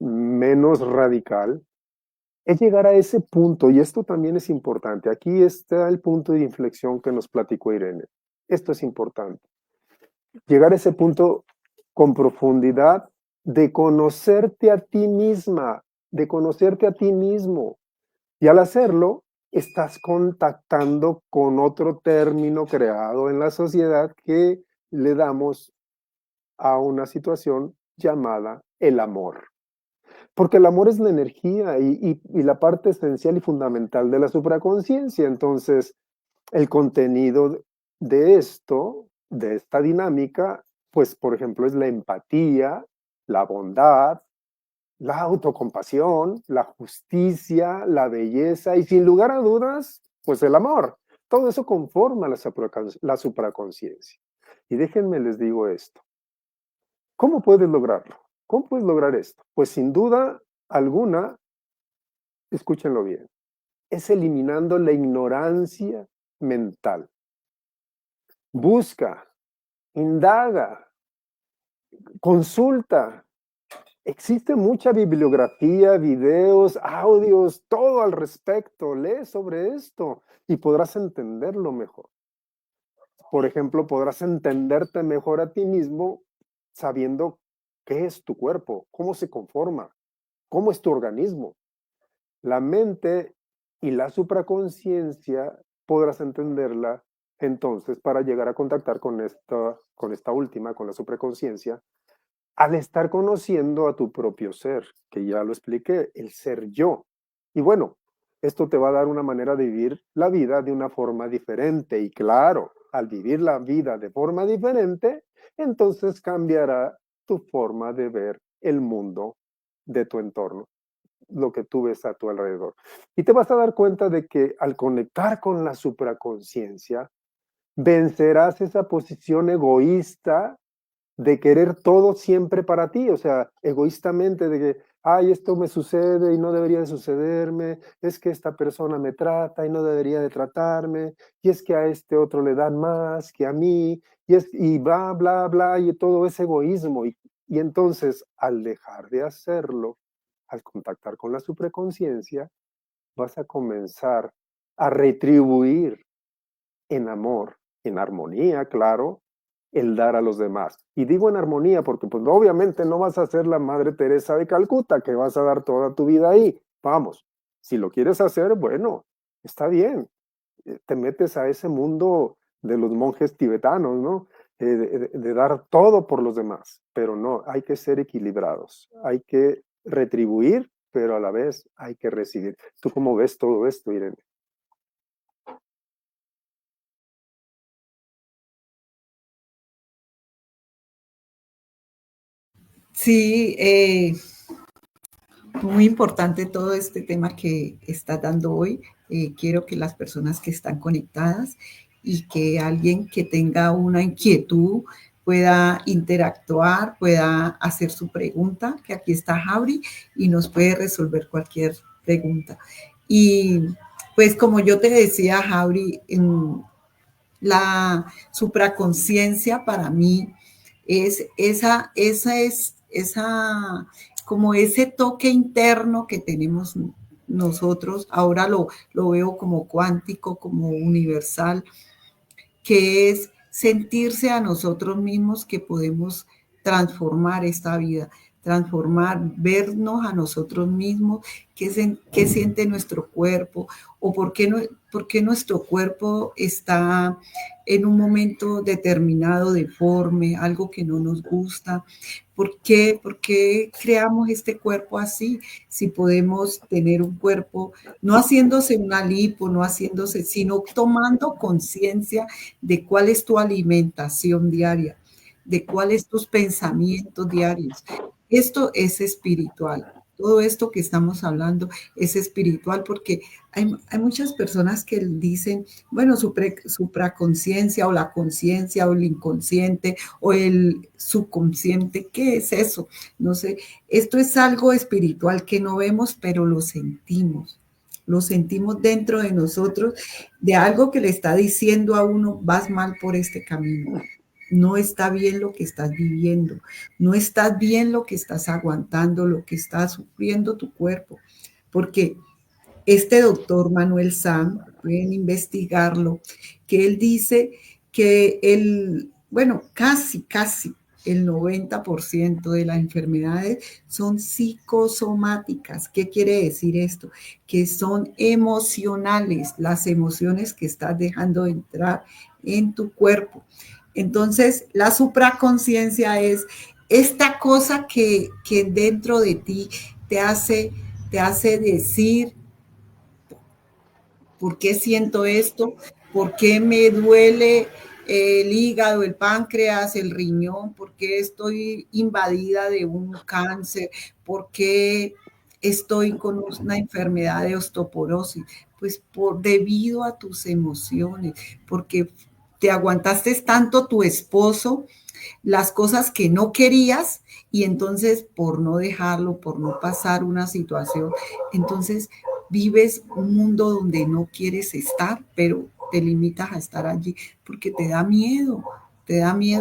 menos radical, es llegar a ese punto, y esto también es importante. Aquí está el punto de inflexión que nos platicó Irene. Esto es importante. Llegar a ese punto con profundidad de conocerte a ti misma, de conocerte a ti mismo. Y al hacerlo, estás contactando con otro término creado en la sociedad que le damos a una situación llamada el amor. Porque el amor es la energía y la parte esencial y fundamental de la supraconciencia. Entonces, el contenido de esto, de esta dinámica, pues, por ejemplo, es la empatía, la bondad, la autocompasión, la justicia, la belleza y sin lugar a dudas, pues el amor. Todo eso conforma la supraconciencia. Y déjenme les digo esto. ¿Cómo puedes lograrlo? ¿Cómo puedes lograr esto? Pues sin duda alguna, escúchenlo bien, es eliminando la ignorancia mental. Busca, indaga, consulta. Existe mucha bibliografía, videos, audios, todo al respecto. Lee sobre esto y podrás entenderlo mejor. Por ejemplo, podrás entenderte mejor a ti mismo sabiendo qué es tu cuerpo, cómo se conforma, cómo es tu organismo. La mente y la supraconciencia podrás entenderla entonces para llegar a contactar con esta última, con la supraconciencia, al estar conociendo a tu propio ser, que ya lo expliqué, el ser yo. Y bueno, esto te va a dar una manera de vivir la vida de una forma diferente. Y claro, al vivir la vida de forma diferente, entonces cambiará tu forma de ver el mundo de tu entorno. lo que tú ves a tu alrededor. Y te vas a dar cuenta de que al conectar con la supraconciencia, vencerás esa posición egoísta de querer todo siempre para ti, o sea, egoístamente de que, ay, esto me sucede y no debería de sucederme, es que esta persona me trata y no debería de tratarme, y es que a este otro le dan más que a mí, y bla, bla, bla, y todo es egoísmo. Y entonces, al dejar de hacerlo, al contactar con la supraconciencia, vas a comenzar a retribuir en amor, en armonía, claro, el dar a los demás. Y digo en armonía porque pues obviamente no vas a ser la Madre Teresa de Calcuta, que vas a dar toda tu vida ahí. Vamos, si lo quieres hacer, bueno, está bien. Te metes a ese mundo de los monjes tibetanos, ¿no? De dar todo por los demás, pero no, hay que ser equilibrados, hay que retribuir, pero a la vez hay que recibir. ¿Tú cómo ves todo esto, Irene? Sí, muy importante todo este tema que estás dando hoy. Quiero que las personas que están conectadas y que alguien que tenga una inquietud pueda interactuar, pueda hacer su pregunta, que aquí está Jauri y nos puede resolver cualquier pregunta. Y pues como yo te decía, Jauri, en la supraconciencia para mí es esa como ese toque interno que tenemos nosotros, ahora lo veo como cuántico, como universal, que es sentirse a nosotros mismos que podemos transformar esta vida, transformar, vernos a nosotros mismos, qué siente nuestro cuerpo o por qué nuestro cuerpo está en un momento determinado deforme, algo que no nos gusta. ¿Por qué creamos este cuerpo así? Si podemos tener un cuerpo, no haciéndose una lipo, no haciéndose, sino tomando conciencia de cuál es tu alimentación diaria, de cuáles tus pensamientos diarios. Esto es espiritual. Todo esto que estamos hablando es espiritual porque hay muchas personas que dicen, bueno, supraconciencia o la conciencia o el inconsciente o el subconsciente, ¿qué es eso? No sé, esto es algo espiritual que no vemos, pero lo sentimos dentro de nosotros, de algo que le está diciendo a uno, vas mal por este camino. No está bien lo que estás viviendo, no está bien lo que estás aguantando, lo que está sufriendo tu cuerpo, porque este doctor Manuel Sam, pueden investigarlo, que él dice que bueno, casi el 90% de las enfermedades son psicosomáticas. ¿Qué quiere decir esto? Que son emocionales, las emociones que estás dejando entrar en tu cuerpo. Entonces, la supraconciencia es esta cosa que dentro de ti te hace decir, ¿por qué siento esto? ¿Por qué me duele el hígado, el páncreas, el riñón? ¿Por qué estoy invadida de un cáncer? ¿Por qué estoy con una enfermedad de osteoporosis? Pues debido a tus emociones, porque te aguantaste tanto tu esposo, las cosas que no querías y entonces por no dejarlo, por no pasar una situación, entonces vives un mundo donde no quieres estar, pero te limitas a estar allí porque te da miedo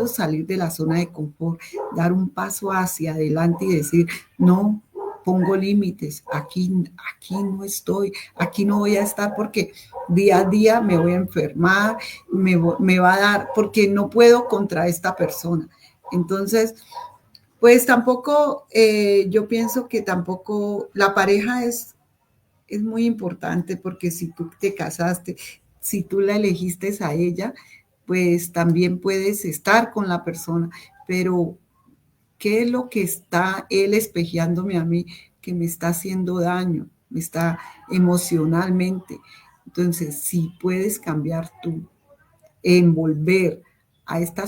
salir de la zona de confort, dar un paso hacia adelante y decir, no, pongo límites, aquí no estoy, aquí no voy a estar porque día a día me voy a enfermar, me va a dar, porque no puedo contra esta persona. Entonces, pues tampoco, yo pienso que tampoco la pareja es muy importante porque si tú te casaste, si tú la elegiste a ella, pues también puedes estar con la persona, pero ¿qué es lo que está él espejeándome a mí que me está haciendo daño? Me está emocionalmente. Entonces, si puedes cambiar tú, envolver a esta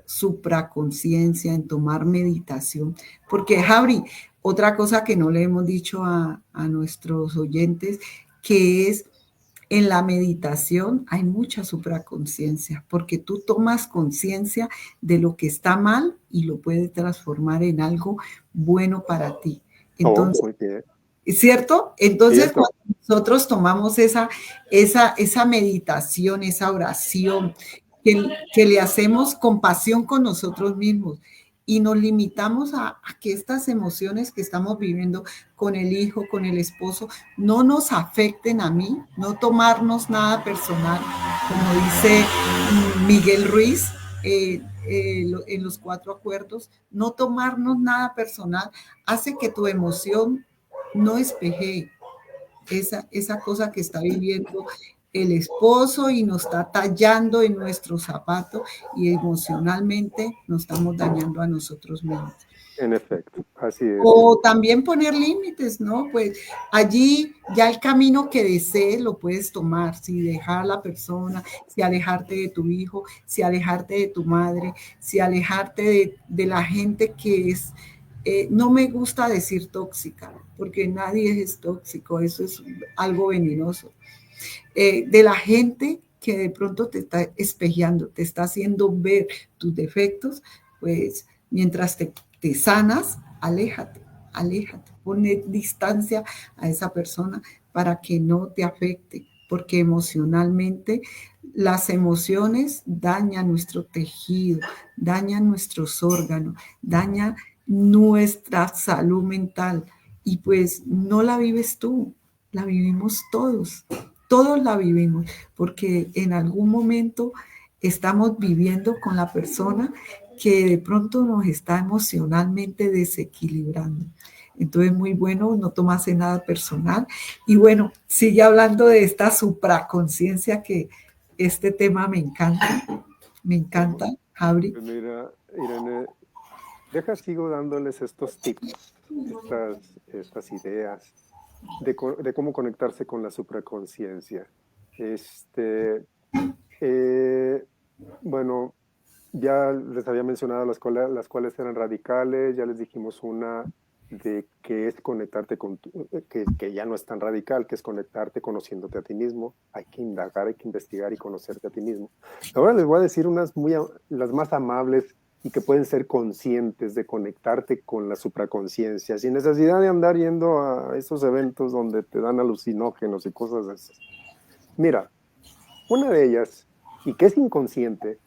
supraconciencia, en tomar meditación, porque Javi, Otra cosa que no le hemos dicho a nuestros oyentes, que es en la meditación hay mucha supraconciencia, porque tú tomas conciencia de lo que está mal y lo puedes transformar en algo bueno para ti. Oh, Entonces, muy bien. ¿es cierto? Entonces, Cierto. cuando nosotros tomamos esa meditación, esa oración, que le hacemos compasión con nosotros mismos y nos limitamos a que estas emociones que estamos viviendo con el hijo, con el esposo, no nos afecten a mí, no tomarnos nada personal, como dice Miguel Ruiz en los 4 acuerdos, no tomarnos nada personal, hace que tu emoción no espeje esa cosa que está viviendo el esposo y nos está tallando en nuestro zapato y emocionalmente nos estamos dañando a nosotros mismos. En efecto, así es. O también poner límites, ¿no? Pues allí ya el camino que desees lo puedes tomar, si dejar a la persona, si alejarte de tu hijo, si alejarte de tu madre, si alejarte de la gente que es, no me gusta decir tóxica, porque nadie es tóxico, eso es algo venenoso. De la gente que de pronto te está espejeando, te está haciendo ver tus defectos, pues mientras te sanas, aléjate, aléjate, pone distancia a esa persona para que no te afecte, porque emocionalmente las emociones dañan nuestro tejido, dañan nuestros órganos, dañan nuestra salud mental y pues no la vives tú, la vivimos todos. Todos la vivimos, porque en algún momento estamos viviendo con la persona que de pronto nos está emocionalmente desequilibrando. Entonces, muy bueno, no tomarse nada personal. Y bueno, sigue hablando de esta supraconciencia que este tema me encanta, Javi. Pues mira, Irene, sigo dándoles estos tips, estas ideas de cómo conectarse con la supraconciencia. Este, eh, bueno, ya les había mencionado las cuales eran radicales, ya les dijimos una de que es conectarte que ya no es tan radical, que es conectarte conociéndote a ti mismo. Hay que indagar, hay que investigar y conocerte a ti mismo. Ahora les voy a decir las más amables y que pueden ser conscientes de conectarte con la supraconciencia, sin necesidad de andar yendo a esos eventos donde te dan alucinógenos y cosas de esas. Mira, una de ellas, y que es inconsciente,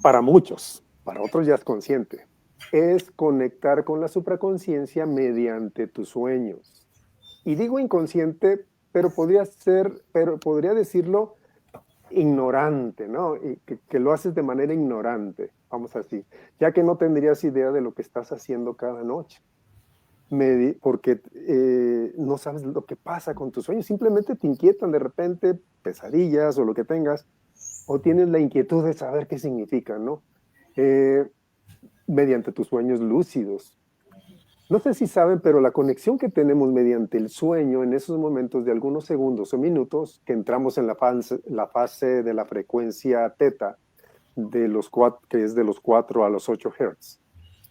para muchos, para otros ya es consciente, es conectar con la supraconciencia mediante tus sueños. Y digo inconsciente, pero podría decirlo ignorante, ¿no? Y que lo haces de manera ignorante, vamos a decir, ya que no tendrías idea de lo que estás haciendo cada noche. Porque no sabes lo que pasa con tus sueños, simplemente te inquietan de repente pesadillas o lo que tengas, o tienes la inquietud de saber qué significan, ¿no? Eh, Mediante tus sueños lúcidos. No sé si saben, pero la conexión que tenemos mediante el sueño en esos momentos de algunos segundos o minutos que entramos en la fase de la frecuencia teta, que es de los 4 a los 8 Hz,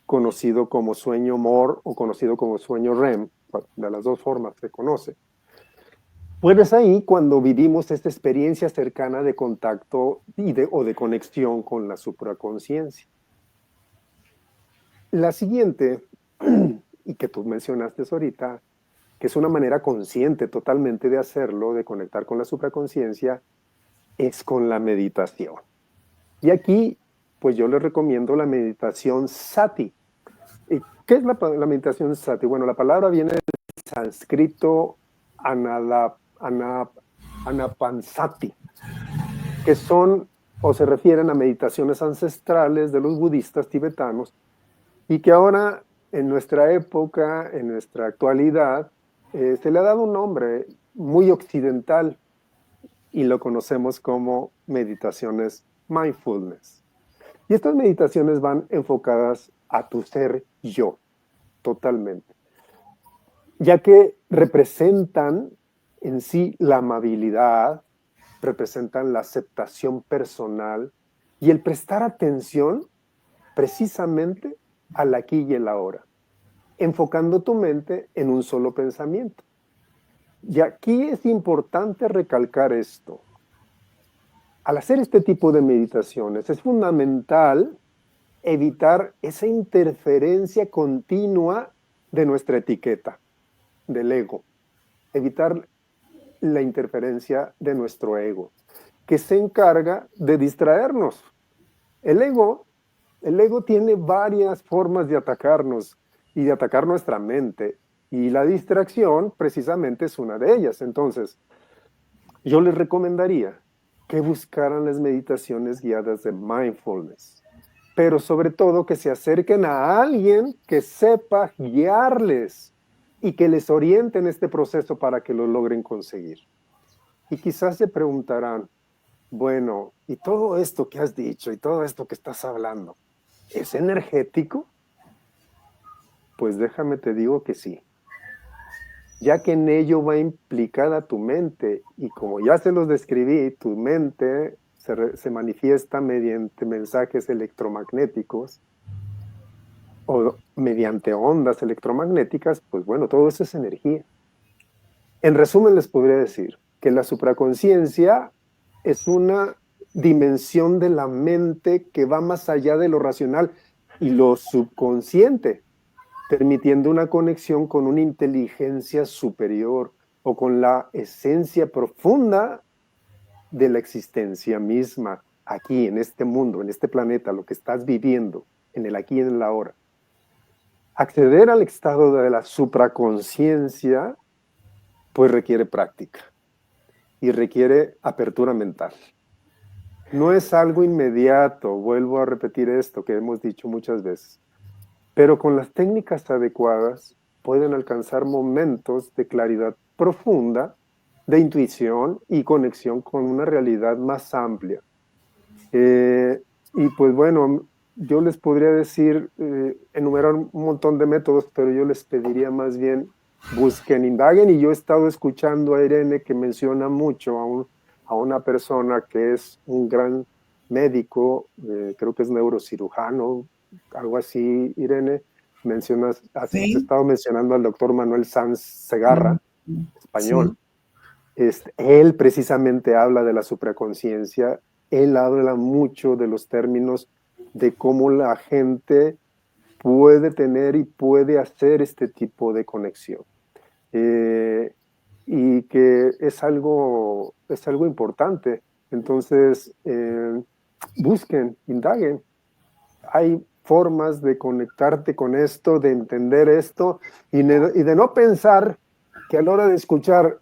conocido como sueño MOR o conocido como sueño REM, de las dos formas se conoce. Pues es ahí cuando vivimos esta experiencia cercana de contacto o de conexión con la supraconciencia. La siguiente, y que tú mencionaste ahorita, que es una manera consciente totalmente de hacerlo, de conectar con la supraconciencia, es con la meditación. Y aquí, pues yo les recomiendo la meditación sati. ¿Qué es la meditación sati? Bueno, la palabra viene del sánscrito anapansati, que son o se refieren a meditaciones ancestrales de los budistas tibetanos y que ahora en nuestra época, en nuestra actualidad, se le ha dado un nombre muy occidental y lo conocemos como meditaciones mindfulness. Y estas meditaciones van enfocadas a tu ser yo, totalmente, ya que representan en sí la amabilidad, representan la aceptación personal y el prestar atención precisamente al aquí y el ahora. enfocando tu mente en un solo pensamiento. Y aquí es importante recalcar esto. Al hacer este tipo de meditaciones es fundamental evitar esa interferencia continua de nuestra etiqueta, del ego. Evitar la interferencia de nuestro ego, que se encarga de distraernos. El ego, el ego tiene varias formas de atacarnos y de atacar nuestra mente. Y la distracción precisamente es una de ellas. Entonces, yo les recomendaría que buscaran las meditaciones guiadas de mindfulness, pero sobre todo que se acerquen a alguien que sepa guiarles y que les oriente en este proceso para que lo logren conseguir. Y quizás se preguntarán, bueno, ¿y todo esto que has dicho y todo esto que estás hablando, es energético? Pues déjame te digo que sí, ya que en ello va implicada tu mente y como ya se los describí, tu mente se manifiesta mediante mensajes electromagnéticos o mediante ondas electromagnéticas, pues bueno, todo eso es energía. En resumen, les podría decir que la supraconsciencia es una dimensión de la mente que va más allá de lo racional y lo subconsciente, permitiendo una conexión con una inteligencia superior o con la esencia profunda de la existencia misma, aquí, en este mundo, en este planeta, lo que estás viviendo, en el aquí y en el ahora. Acceder al estado de la supraconsciencia, pues requiere práctica y requiere apertura mental. No es algo inmediato, vuelvo a repetir esto que hemos dicho muchas veces, pero con las técnicas adecuadas pueden alcanzar momentos de claridad profunda, de intuición y conexión con una realidad más amplia. Y pues bueno, yo les podría decir, enumerar un montón de métodos, pero yo les pediría más bien busquen, indaguen, y yo he estado escuchando a Irene que menciona mucho a una persona que es un gran médico, creo que es neurocirujano, algo así, Irene, has Sí. estado mencionando al doctor Manuel Sanz Segarra, español. Sí. Él precisamente habla de la supraconsciencia, él habla mucho de los términos de cómo la gente puede tener y puede hacer este tipo de conexión. Y que es algo importante. Entonces, busquen, indaguen. Hay formas de conectarte con esto, de entender esto y de no pensar que a la hora de escuchar,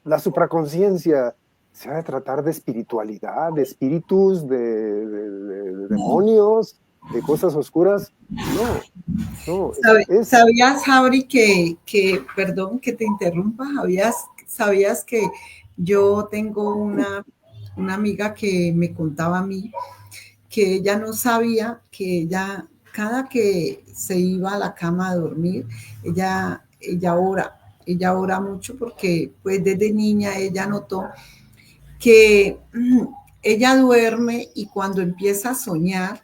la supraconsciencia, se va a tratar de espiritualidad, de espíritus, de demonios, de cosas oscuras. No, no, es... ¿Sabías, Javi, perdón que te interrumpa, sabías que yo tengo una amiga que me contaba a mí que ella no sabía que ella, cada que se iba a la cama a dormir, ella ora mucho porque pues desde niña ella notó que ella duerme y cuando empieza a soñar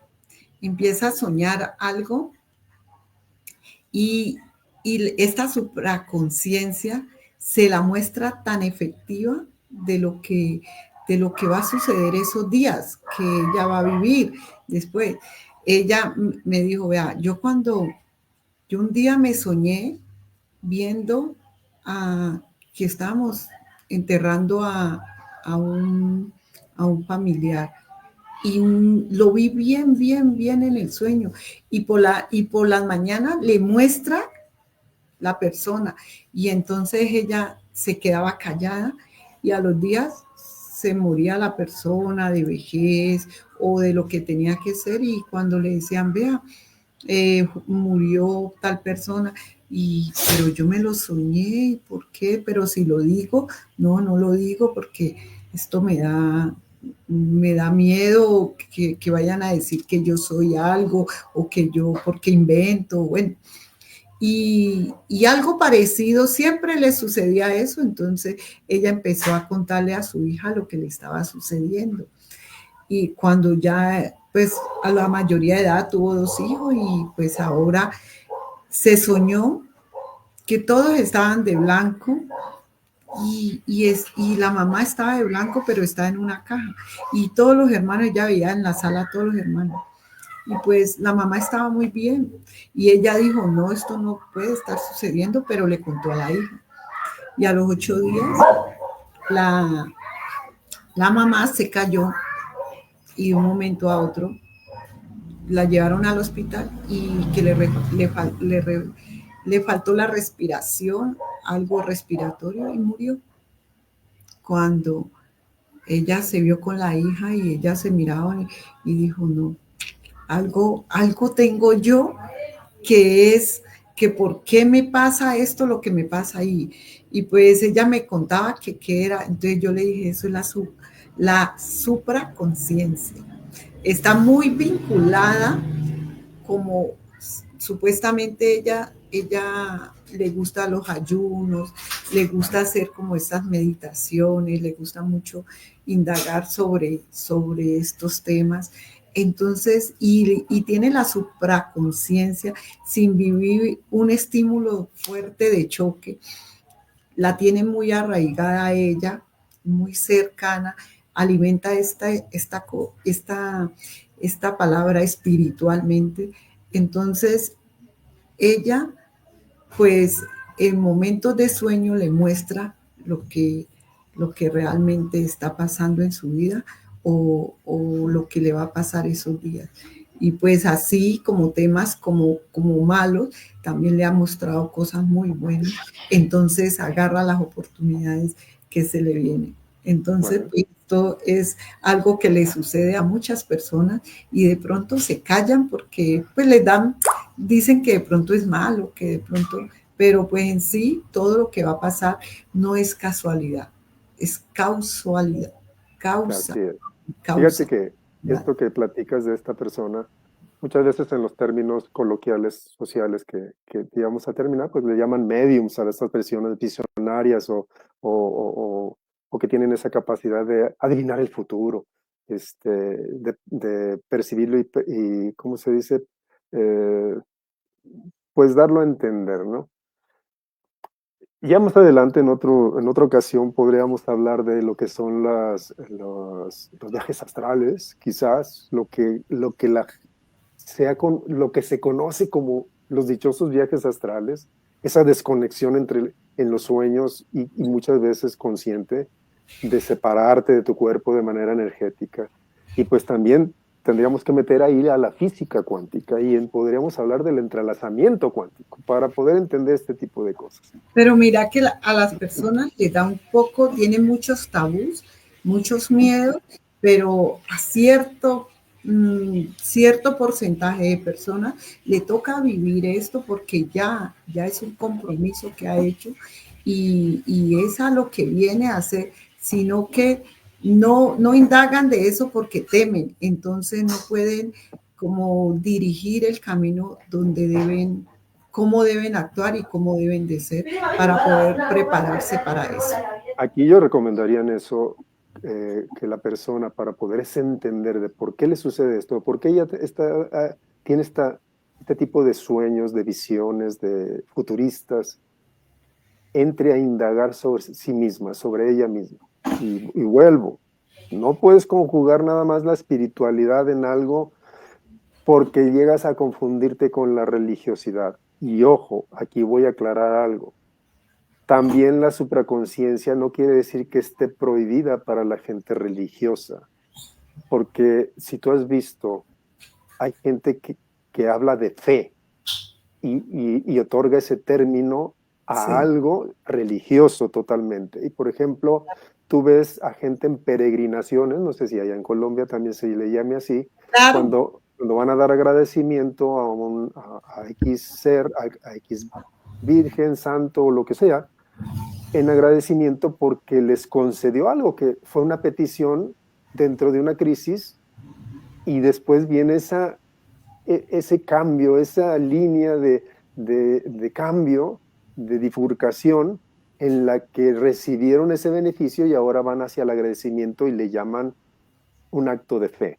algo y, y esta supraconciencia se la muestra tan efectiva de lo que va a suceder esos días que ella va a vivir después. Ella me dijo, vea, yo un día me soñé viendo que estábamos enterrando a un familiar y lo vi bien, bien, bien en el sueño. Y por las mañanas le muestra la persona y entonces ella se quedaba callada y a los días se moría la persona de vejez o de lo que tenía que ser y cuando le decían, vea, murió tal persona, pero yo me lo soñé, ¿por qué? Pero si lo digo, no lo digo porque esto me da miedo que vayan a decir que yo soy algo o que yo, porque invento, bueno. Y algo parecido, siempre le sucedía eso, entonces ella empezó a contarle a su hija lo que le estaba sucediendo. Y cuando ya, pues a la mayoría de edad tuvo 2 hijos y pues ahora se soñó que todos estaban de blanco y la mamá estaba de blanco, pero estaba en una caja. Y todos los hermanos, ella veía en la sala a todos los hermanos. Y pues la mamá estaba muy bien. Y ella dijo, no, esto no puede estar sucediendo, pero le contó a la hija. Y a los 8 días, la, la mamá se cayó y de un momento a otro la llevaron al hospital y que le faltó la respiración, algo respiratorio y murió. Cuando ella se vio con la hija y ella se miraba y dijo, no, algo tengo yo que es que por qué me pasa esto, lo que me pasa ahí. Y pues ella me contaba que qué era, entonces yo le dije, eso es la supraconciencia. Está muy vinculada como supuestamente ella le gusta los ayunos, le gusta hacer como estas meditaciones, le gusta mucho indagar sobre estos temas. Entonces, y tiene la supraconciencia sin vivir un estímulo fuerte de choque, la tiene muy arraigada a ella, muy cercana, alimenta esta palabra espiritualmente. Entonces, ella, pues, en momentos de sueño le muestra lo que realmente está pasando en su vida o lo que le va a pasar esos días. Y pues así como temas como malos, también le ha mostrado cosas muy buenas. Entonces agarra las oportunidades que se le vienen. Entonces, Bueno, pues, esto es algo que le sucede a muchas personas y de pronto se callan porque pues les dan, dicen que de pronto es malo, que de pronto, pero pues en sí todo lo que va a pasar no es casualidad, es causalidad, causa, así es. causa. Fíjate que esto que platicas de esta persona, muchas veces en los términos coloquiales sociales que íbamos a terminar, pues le llaman mediums a estas personas visionarias o que tienen esa capacidad de adivinar el futuro, de percibirlo y ¿cómo se dice? Eh, pues darlo a entender, ¿no? Ya más adelante, en otra ocasión, podríamos hablar de lo que son los viajes astrales, quizás, lo que se conoce como los dichosos viajes astrales, esa desconexión en los sueños y muchas veces consciente de separarte de tu cuerpo de manera energética. Y pues también tendríamos que meter ahí a la física cuántica y podríamos hablar del entrelazamiento cuántico para poder entender este tipo de cosas. Pero mira que a las personas les da un poco, tienen muchos tabús, muchos miedos, pero a cierto porcentaje de personas le toca vivir esto porque ya es un compromiso que ha hecho y es a lo que viene a hacer, sino que no indagan de eso porque temen, entonces no pueden como dirigir el camino donde deben, cómo deben actuar y cómo deben de ser para poder prepararse para eso. Aquí yo recomendaría en eso que la persona, para poder entender de por qué le sucede esto, por qué ella tiene este tipo de sueños, de visiones, de futuristas, entre a indagar sobre sí misma, sobre ella misma. Y vuelvo, no puedes conjugar nada más la espiritualidad en algo porque llegas a confundirte con la religiosidad. Y ojo, aquí voy a aclarar algo. También la supraconciencia no quiere decir que esté prohibida para la gente religiosa, porque si tú has visto, hay gente que habla de fe y otorga ese término a Sí, algo religioso totalmente. Y por ejemplo, tú ves a gente en peregrinaciones, no sé si allá en Colombia también se le llame así, claro. cuando van a dar agradecimiento a X ser, a X virgen, santo o lo que sea, en agradecimiento porque les concedió algo que fue una petición dentro de una crisis y después viene ese cambio, esa línea de cambio, de bifurcación en la que recibieron ese beneficio y ahora van hacia el agradecimiento y le llaman un acto de fe.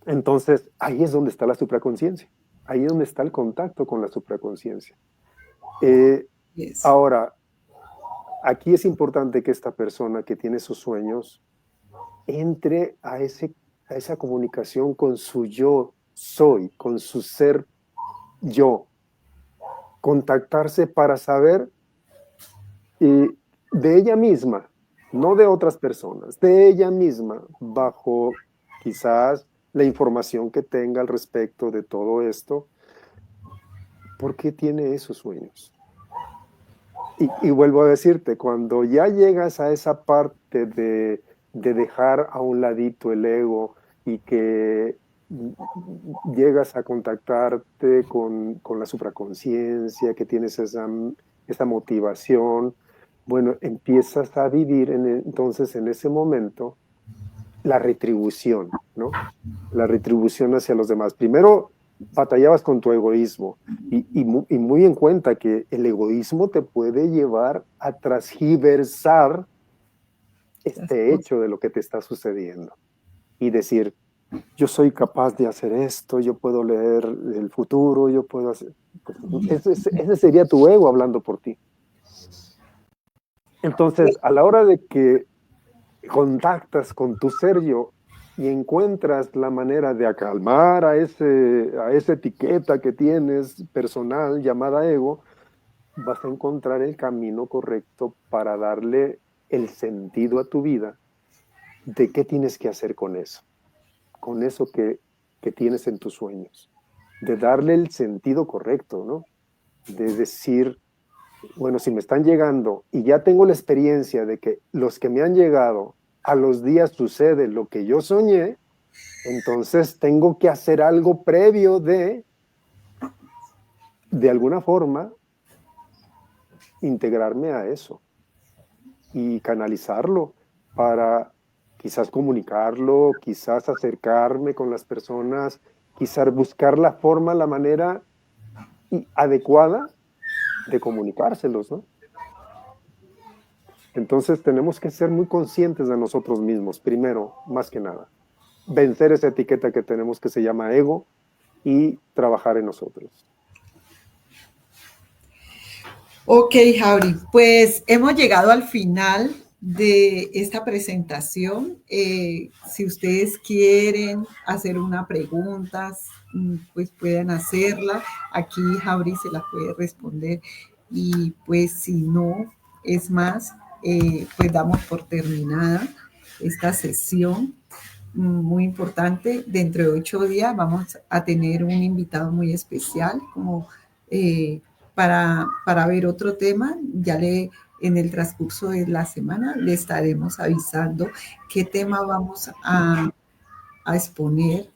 Entonces, ahí es donde está la supraconciencia. ahí es donde está el contacto con la supraconciencia. Ahora, aquí es importante que esta persona que tiene sus sueños entre a esa comunicación con su yo soy, con su ser yo, contactarse para saber de ella misma, no de otras personas, de ella misma, bajo quizás la información que tenga al respecto de todo esto, ¿por qué tiene esos sueños? Y vuelvo a decirte, cuando ya llegas a esa parte de dejar a un ladito el ego y que llegas a contactarte con la supraconciencia, que tienes esa motivación, bueno, empiezas a vivir entonces en ese momento la retribución, ¿no? La retribución hacia los demás. Primero batallabas con tu egoísmo y muy en cuenta que el egoísmo te puede llevar a transgiversar este hecho de lo que te está sucediendo y decir, yo soy capaz de hacer esto, yo puedo leer el futuro, yo puedo hacer... Ese sería tu ego hablando por ti. Entonces, a la hora de que contactas con tu ser yo y encuentras la manera de acalmar a esa etiqueta que tienes personal llamada ego, vas a encontrar el camino correcto para darle el sentido a tu vida de qué tienes que hacer con eso que tienes en tus sueños, de darle el sentido correcto, ¿no? De decir, bueno, si me están llegando y ya tengo la experiencia de que los que me han llegado a los días sucede lo que yo soñé, entonces tengo que hacer algo previo de alguna forma, integrarme a eso y canalizarlo para quizás comunicarlo, quizás acercarme con las personas, quizás buscar la forma, la manera adecuada de comunicárselos, ¿no? Entonces tenemos que ser muy conscientes de nosotros mismos, primero, más que nada. Vencer esa etiqueta que tenemos que se llama ego y trabajar en nosotros. Ok, Jauri, pues hemos llegado al final de esta presentación. Si ustedes quieren hacer una pregunta, pues pueden hacerla. Aquí Jauri se la puede responder. Y pues si no es más, pues damos por terminada esta sesión muy importante. Dentro de 8 días vamos a tener un invitado muy especial como para ver otro tema. En el transcurso de la semana le estaremos avisando qué tema vamos a exponer.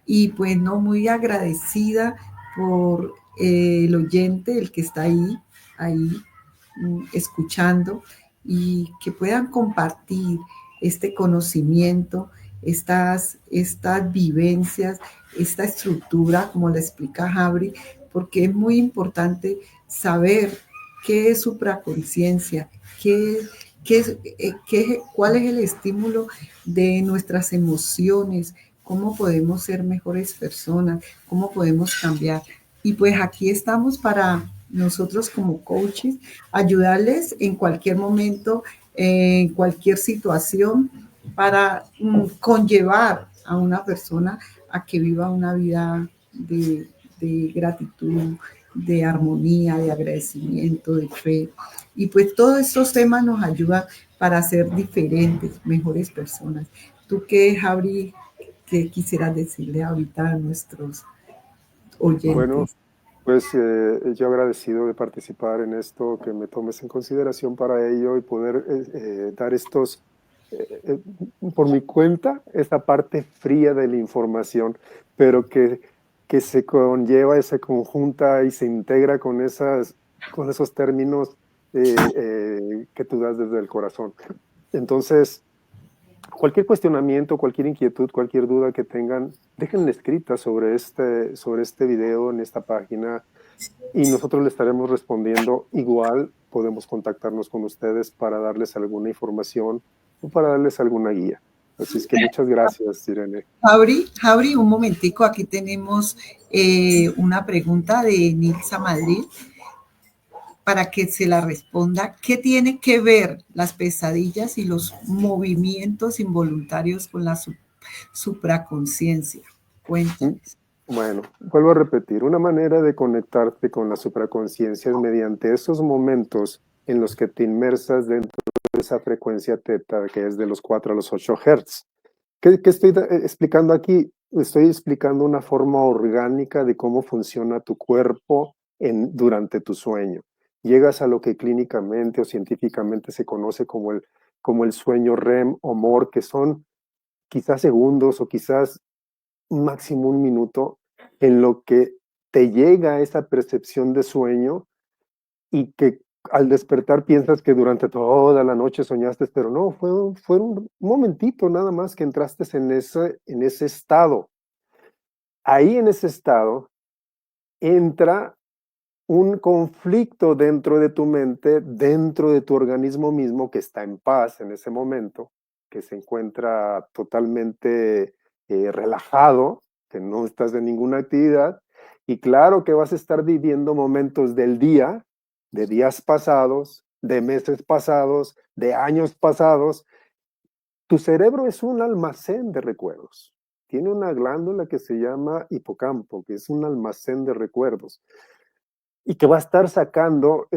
Y pues no, muy agradecida por el oyente, el que está ahí escuchando, y que puedan compartir este conocimiento, estas vivencias, esta estructura, como le explica Javi, porque es muy importante saber qué es supraconciencia, cuál es el estímulo de nuestras emociones, cómo podemos ser mejores personas, cómo podemos cambiar. Y pues aquí estamos para nosotros como coaches, ayudarles en cualquier momento, en cualquier situación, para conllevar a una persona a que viva una vida de gratitud, de armonía, de agradecimiento, de fe. Y pues todos estos temas nos ayudan para ser diferentes, mejores personas. ¿Tú qué, Javi, qué quisieras decirle ahorita a nuestros Bueno, oyentes? pues yo agradecido de participar en esto, que me tomes en consideración para ello y poder dar por mi cuenta, esta parte fría de la información, pero que se conlleva, se conjunta y se integra con esos términos que tú das desde el corazón. Entonces, cualquier cuestionamiento, cualquier inquietud, cualquier duda que tengan, déjenla escrita sobre este video en esta página y nosotros le estaremos respondiendo. Igual podemos contactarnos con ustedes para darles alguna información o para darles alguna guía. Así es que muchas gracias, Irene. Jabri, un momentico, aquí tenemos una pregunta de Nilsa Madrid para que se la responda. ¿Qué tiene que ver las pesadillas y los movimientos involuntarios con la supraconciencia? Cuéntanos. Bueno, vuelvo a repetir, una manera de conectarte con la supraconciencia es mediante esos momentos en los que te inmersas dentro de esa frecuencia teta, que es de los 4 a los 8 Hz. ¿Qué estoy explicando aquí? Estoy explicando una forma orgánica de cómo funciona tu cuerpo durante tu sueño. Llegas a lo que clínicamente o científicamente se conoce como el sueño REM o MOR, que son quizás segundos o quizás máximo un minuto en lo que te llega esa percepción de sueño y que al despertar piensas que durante toda la noche soñaste, pero no, fue un momentito nada más que entraste en ese estado. Ahí en ese estado entra un conflicto dentro de tu mente, dentro de tu organismo mismo que está en paz en ese momento, que se encuentra totalmente relajado, que no estás en ninguna actividad, y claro que vas a estar viviendo momentos del día, de días pasados, de meses pasados, de años pasados. Tu cerebro es un almacén de recuerdos. Tiene una glándula que se llama hipocampo, que es un almacén de recuerdos y que va a estar sacando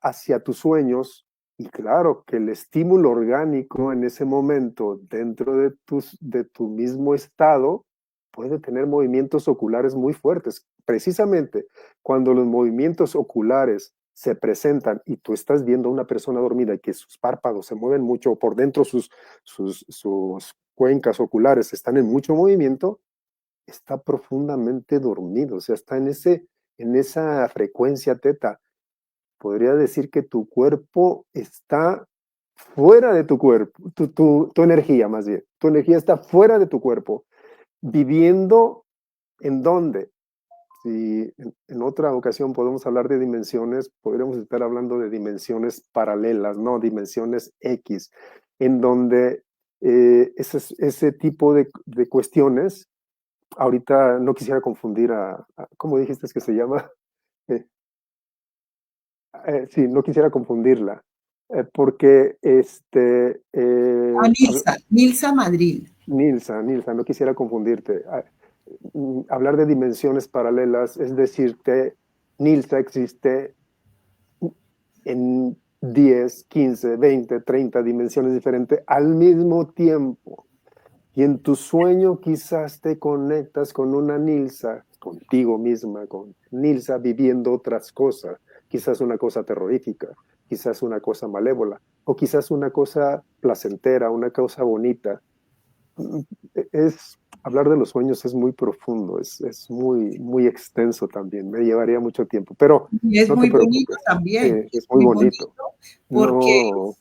hacia tus sueños. Y claro que el estímulo orgánico en ese momento dentro de tu mismo estado puede tener movimientos oculares muy fuertes. Precisamente cuando los movimientos oculares se presentan y tú estás viendo a una persona dormida y que sus párpados se mueven mucho, por dentro sus cuencas oculares están en mucho movimiento, está profundamente dormido, o sea, está en esa frecuencia teta. Podría decir que tu cuerpo está fuera de tu cuerpo, tu energía más bien, tu energía está fuera de tu cuerpo, viviendo ¿en dónde? Si en otra ocasión podemos hablar de dimensiones, podríamos estar hablando de dimensiones paralelas, no dimensiones X, en donde ese tipo de cuestiones. Ahorita no quisiera confundir ¿cómo dijiste que se llama? Eh, sí, no quisiera confundirla, porque Nilsa Madrid. Nilsa, no quisiera confundirte. Hablar de dimensiones paralelas es decirte, Nilsa existe en 10, 15, 20, 30 dimensiones diferentes al mismo tiempo. Y en tu sueño quizás te conectas con una Nilsa, contigo misma, con Nilsa viviendo otras cosas, quizás una cosa terrorífica, quizás una cosa malévola, o quizás una cosa placentera, una cosa bonita. Hablar de los sueños es muy profundo, es muy, muy extenso también, me llevaría mucho tiempo, pero Y es no te muy bonito preocupes, también, es es muy muy bonito. bonito porque No,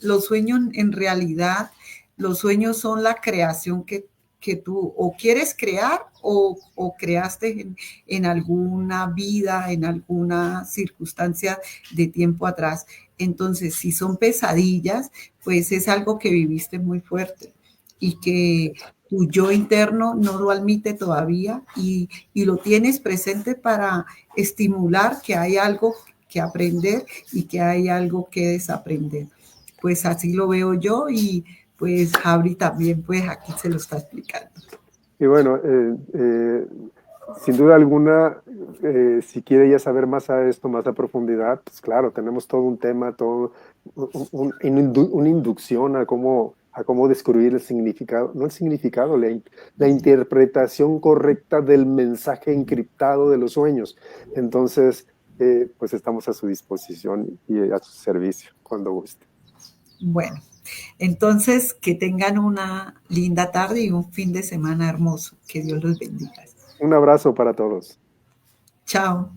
los sueños en realidad, los sueños son la creación que tú o quieres crear o creaste en alguna vida, en alguna circunstancia de tiempo atrás. Entonces, si son pesadillas, pues es algo que viviste muy fuerte y que tu yo interno no lo admite todavía y lo tienes presente para estimular que hay algo que aprender y que hay algo que desaprender. Pues así lo veo yo y pues Jabri también pues aquí se lo está explicando. y bueno, sin duda alguna, si quiere ya saber más a esto, más a profundidad, pues claro, tenemos todo un tema, todo una inducción a cómo descubrir el significado, no el significado, la interpretación correcta del mensaje encriptado de los sueños. Entonces, pues estamos a su disposición y a su servicio cuando guste. Bueno, entonces que tengan una linda tarde y un fin de semana hermoso. Que Dios los bendiga. Un abrazo para todos. Chao.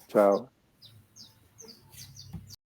Chao.